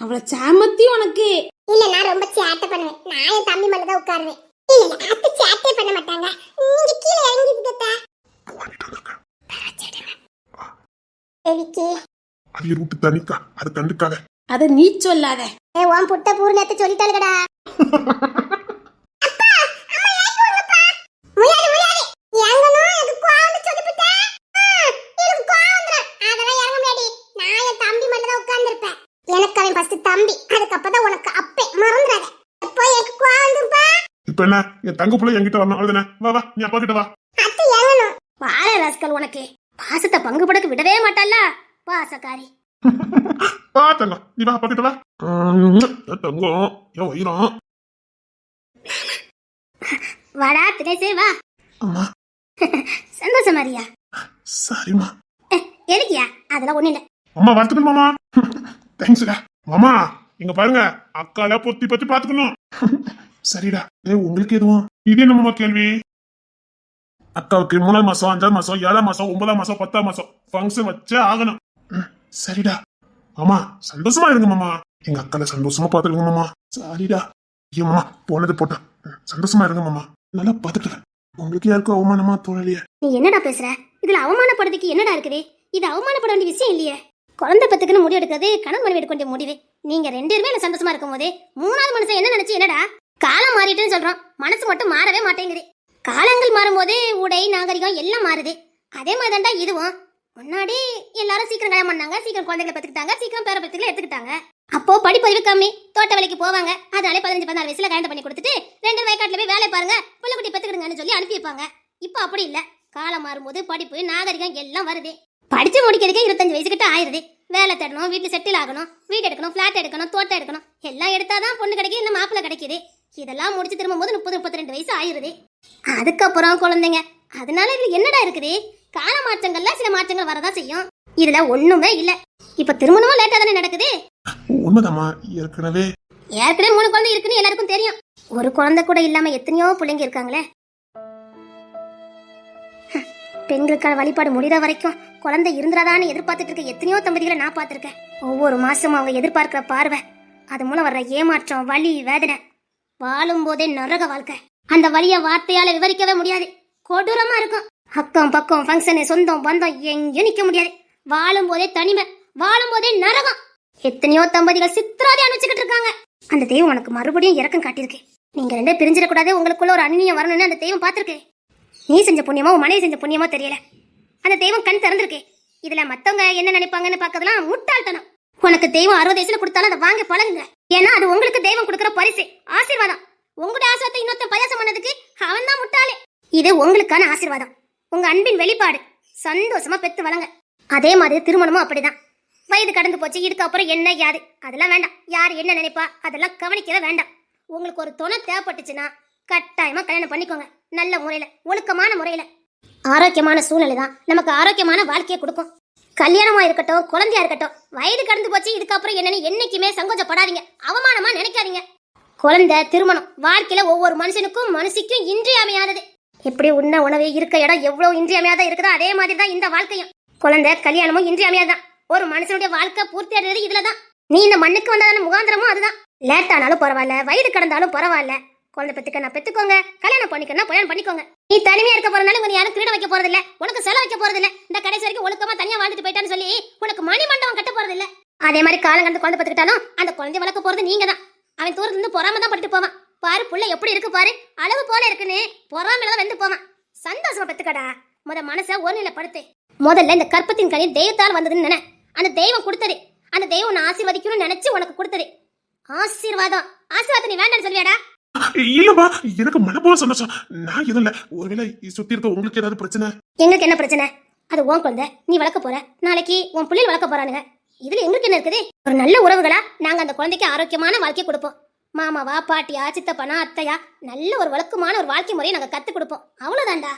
அவள சாமத்தி உனக்கு. இல்ல நான் ரொம்ப சேட்டை பண்ணுவேன். நான் என் தம்பி மேல தான் உட்காருவேன். இல்ல அத்தை சேட்டை பண்ண மாட்டாங்க. நீங்க கீழே இறங்கிடுங்க. வாங்கிட்டு வந்திருக்கேன். எவிக்கி அவிய ரூட்டு தனிக்கா, அது கண்டுக்காத. அத நீ சொல்லாத. உன் புட்ட பூர்ணத்தை சொல்லிட்டாளுகடா. அப்பா அம்மா ஏக்குங்கப்பா. முயாரி முயாரி எங்கனோ எனக்கு கோவம் சொல்லிவிட்ட. எனக்கு கோவம் வந்துரும். அதெல்லாம் இறங்க முடியாது. நான் என் தம்பி மேல தான் உட்கார்ந்திருப்பேன். எனக்கு அவன் ஃபர்ஸ்ட் தம்பி, அதுக்கப்புறம் உனக்கு அப்பே. மறந்துடாத. எப்போ எனக்கு கோவம் வந்துருப்பா. இப்ப என்ன என் தங்க புள்ள என்கிட்ட வரணும் அவ்வளவுதானே. வா வா நீ அப்பா கிட்ட வா. அத்தை எங்கனோ வாழ ராஸ்கல் உனக்கு பாசத்தை பங்கு படக்கு விடவே மாட்டாளா பாசக்காரி. வா தங்கம் நீ வா அப்பா கிட்ட வா. தங்கம் என் வயிறம். வாடா தினேசே வா. அம்மா சந்தோஷம் மாரியா? சரிம்மா. எதுக்கியா? அதெல்லாம் ஒண்ணு இல்ல. அம்மா வரத்துக்கு மாமா. தேங்க்ஸ்டா மாமா. இங்க பாருங்க அக்கால பொத்தி பத்தி பாத்துக்கணும். சரிடா. உங்களுக்கு எதுவும் இது என்ன மாமா கேள்வி? அக்காவுக்கு 3ஆம் மாசம் 5ஆம் மாசம் 7ஆம் மாசம் 9ஆம் மாசம் 10ஆம் மாசம் ஃபங்க்ஷன் வச்சே ஆகணும். சரிடா மாமா. சந்தோஷமா இருங்க மாமா. எங்க அக்கால சந்தோஷமா பாத்துருங்க மாமா. சரிடா. ஐயோ மாமா போனது போட்டா. சந்தோஷமா இருங்க மாமா. நல்லா பாத்துக்கிறேன். உங்களுக்கு யாருக்கும் அவமானமா தோழலையே? நீ என்னடா பேசுற? இதுல அவமானப்படுறதுக்கு என்னடா இருக்குது? இது அவமானப்பட வேண்டிய விஷயம் இல்லையே. குழந்தை பத்துக்குன்னு முடிவு எடுக்கிறது கணவன் மனைவி எடுக்க வேண்டிய முடிவு. நீங்க 2 பேருமே சந்தோஷமா இருக்கும் போதே 3ஆவது மனுஷன் என்ன நினைச்சு என்னடா? காலம் மாறிட்டுன்னு சொல்றோம், மனசு மட்டும் மாறவே மாட்டேங்குது. காலங்கள் மாறும்போது உடை நாகரிகம் எல்லாம் மாறுது. அதே மாதிரி தான்டா இதுவும். முன்னாடி எல்லாரும் சீக்கிரம் கல்யாணம் பண்ணாங்க, சீக்கிரம் குழந்தைகளை பெற்றுக்கிட்டாங்க, சீக்கிரம் பேர பத்திரிகளை எடுத்துக்கிட்டாங்க. அப்போ படிப்பறிவு கம்மி, தோட்ட வேலைக்கு போவாங்க. அதனாலே 15-16 வயசுல கல்யாணம் பண்ணி கொடுத்துட்டு 2 வயக்காட்டுல போய் வேலை பாருங்க, பிள்ளை குட்டி பெற்றுக்கிடுங்கன்னு சொல்லி அனுப்பி வைப்பாங்க. இப்போ அப்படி இல்ல. காலம் மாறும்போது படிப்பு நாகரிகம் எல்லாம் வருது. படிச்சு முடிக்கிறதுக்கே 25 வயசு கிட்ட ஆயிருது. வேலை தேடணும், வீட்டுல செட்டில் ஆகணும், வீடு எடுக்கணும், பிளாட் எடுக்கணும், தோட்டம் எடுக்கணும். எல்லாம் எடுத்தாதான் பொண்ணு கிடைக்குது, இந்த மாப்பிள்ளை கிடைக்குது. இதெல்லாம் முடிச்சு திரும்பும் போது 30-32 வயசு ஆயிருது. அதுக்கப்புறம் குழந்தைங்க. அதனால இதுல என்னடா இருக்குது? கால மாற்றங்கள்ல சில மாற்றங்கள் வரதான் செய்யும். இதுல ஒண்ணுமே இல்ல. இப்ப திருமணமும் லேட்டா தானே நடக்குது. உண்மைதாமா. ஏற்கனவே 3 குழந்தை இருக்குன்னு எல்லாருக்கும் தெரியும். ஒரு குழந்தை கூட இல்லாம எத்தனையோ பிள்ளைங்க இருக்காங்களே. பெண்களுக்கான வழிபாடு முடிகிற வரைக்கும் குழந்தை இருந்துடாதான்னு எதிர்பார்த்துட்டு இருக்க எத்தனையோ தம்பதிகளை நான் பார்த்திருக்கேன். ஒவ்வொரு மாசமும் அவங்க எதிர்பார்க்கிற பார்வை, அது மூலம் வர்ற ஏமாற்றம், வலி, வேதனை. வாழும் போதே நரக வாழ்க்கை. அந்த வலிய வார்த்தையால விவரிக்கவே முடியாது. கொடூரமா இருக்கும். அக்கம் பக்கம் ஃபங்க்ஷனு, சொந்தம் பந்தம் எங்கேயும் நிக்க முடியாது. வாழும் போதே தனிமை, வாழும் போதே நரகம். எத்தனையோ தம்பதிகள் சித்திராதி அனுப்பிச்சுக்கிட்டு இருக்காங்க. அந்த தெய்வம் உனக்கு மறுபடியும் இரக்கம் காட்டியிருக்கு. நீங்க 2 பிரிஞ்சிடக்கூடாது, உங்களுக்குள்ள ஒரு அந்நியம் வரணும்னு அந்த தெய்வம் பார்த்திருக்கு. நீ செஞ்ச புண்ணியமோ உன் மனைவி செஞ்ச புண்ணியமோ தெரியல, அந்த தெய்வம் கண் திறந்திருக்கு. இதுல மத்தவங்க என்ன நினைப்பாங்கன்னு பார்க்கறதுலாம் முட்டாள்தனம். உனக்கு தெய்வம் 60 வயசுல கொடுத்தாலும் அதை வாங்க பழகுங்க. ஏன்னா அது உங்களுக்கு தெய்வம் கொடுக்குற பரிசு, ஆசீர்வாதம். உங்களுடைய ஆசீர்வாதத்தை இன்னொருத்தன் பரியாசம் பண்ணதுக்கு அவன் தான் முட்டாளே. இது உங்களுக்கான ஆசீர்வாதம், உங்க அன்பின் வெளிப்பாடு. சந்தோஷமா பெத்து வளங்க. அதே மாதிரி திருமணமும் அப்படிதான். வயது கடந்து போச்சு, இதுக்கப்புறம் என்ன யாது அதெல்லாம் வேண்டாம். யார் என்ன நினைப்பா அதெல்லாம் கவனிக்கவே வேண்டாம். உங்களுக்கு ஒரு துணை தேவைப்பட்டுச்சுன்னா கட்டாயமா கல்யாணம் பண்ணிக்கோங்க. நல்ல முறையில, ஒழுக்கமான முறையில. ஆரோக்கியமான சூழ்நிலை தான் நமக்கு ஆரோக்கியமான வாழ்க்கையை கொடுக்கும். கல்யாணமா இருக்கட்டும், குழந்தையா இருக்கட்டும், வயது கடந்து போச்சு இதுக்கப்புறம் என்னன்னு என்னைக்குமே சங்கோச்சப்படாதீங்க, அவமானமா நினைக்காதீங்க. குழந்தை, திருமணம் வாழ்க்கையில ஒவ்வொரு மனுஷனுக்கும் மனுஷிக்கும் இன்றியமையாதது. எப்படி உண்ண உணவு இருக்க இடம் எவ்வளவு இன்றியமையாதா இருக்குதோ அதே மாதிரி தான் இந்த வாழ்க்கையும். குழந்தை, கல்யாணமும் இன்றியமையாதான். ஒரு மனுஷனுடைய வாழ்க்கை பூர்த்தி அடைறது இதுலதான். நீ இந்த மண்ணுக்கு வந்ததான முகாந்திரமும் அதுதான். லேட்டானாலும் பரவாயில்ல, வயது கடந்தாலும் பரவாயில்ல. குழந்தை பெத்துக்கன்னா பெத்துக்கோங்க, கல்யாணம் பண்ணிக்கன்னா கல்யாணம் பண்ணிக்கோங்க. நீ தனிமையா இருக்க போறதுனால உங்க யாரும் திருட வைக்க போறது இல்ல, உனக்கு செலவு வைக்க போறது இல்ல. இந்த கடைசி வரைக்கும் ஒழுக்கமா தனியா வாழ்ந்துட்டு போயிட்டான்னு சொல்லி உனக்கு மணி மண்டபம் கட்ட போறது இல்ல. அதே மாதிரி காலம் கடந்து குழந்தை பெத்துக்கிட்டாலும் அந்த குழந்தைய வளர்க்க போறது நீங்க தான். அவன் தூரத்துல இருந்து பொறாம தான் பட்டு போவான். பாரு புள்ள எப்படி இருக்கு பாரு, அளவு போல இருக்குன்னு பொறாமையில தான் வெந்து போவான். சந்தோஷமா பெத்துக்கடா. மனசை ஒரு நிலைப்படுத்து. முதல்ல இந்த கற்பத்தின் கனி தெய்வத்தால் வந்ததுன்னு நினை. அந்த தெய்வம் கொடுத்தது, அந்த தெய்வம் உன்னை ஆசீர்வதிக்கணும்னு நினைச்சு உனக்கு கொடுத்தது ஆசீர்வாதம். ஆசீர்வாதத்தை நீ வேண்டான்னு சொல்லியாடா? இல்லப்பா, எனக்கு மனப்போல சந்தோஷம். நான் எதுவும் இல்ல. ஒருவேளை சுத்தி இருக்க உங்களுக்கு ஏதாவது பிரச்சனை? எங்களுக்கு என்ன பிரச்சனை? அது உன் குழந்தை, நீ வளர்க்க போற. நாளைக்கு உன் பிள்ளைகள் வளர்க்க போறானுங்க. இதுல எங்களுக்கு என்ன இருக்குது? ஒரு நல்ல உறவுகளா நாங்க அந்த குழந்தைக்கு ஆரோக்கியமான வாழ்க்கை கொடுப்போம். மாமாவா, பாட்டியா, சித்தப்பனா, அத்தையா, நல்ல ஒரு வழக்கமான ஒரு வாழ்க்கை முறையை நாங்க கத்து கொடுப்போம். அவ்வளவுதான்டா.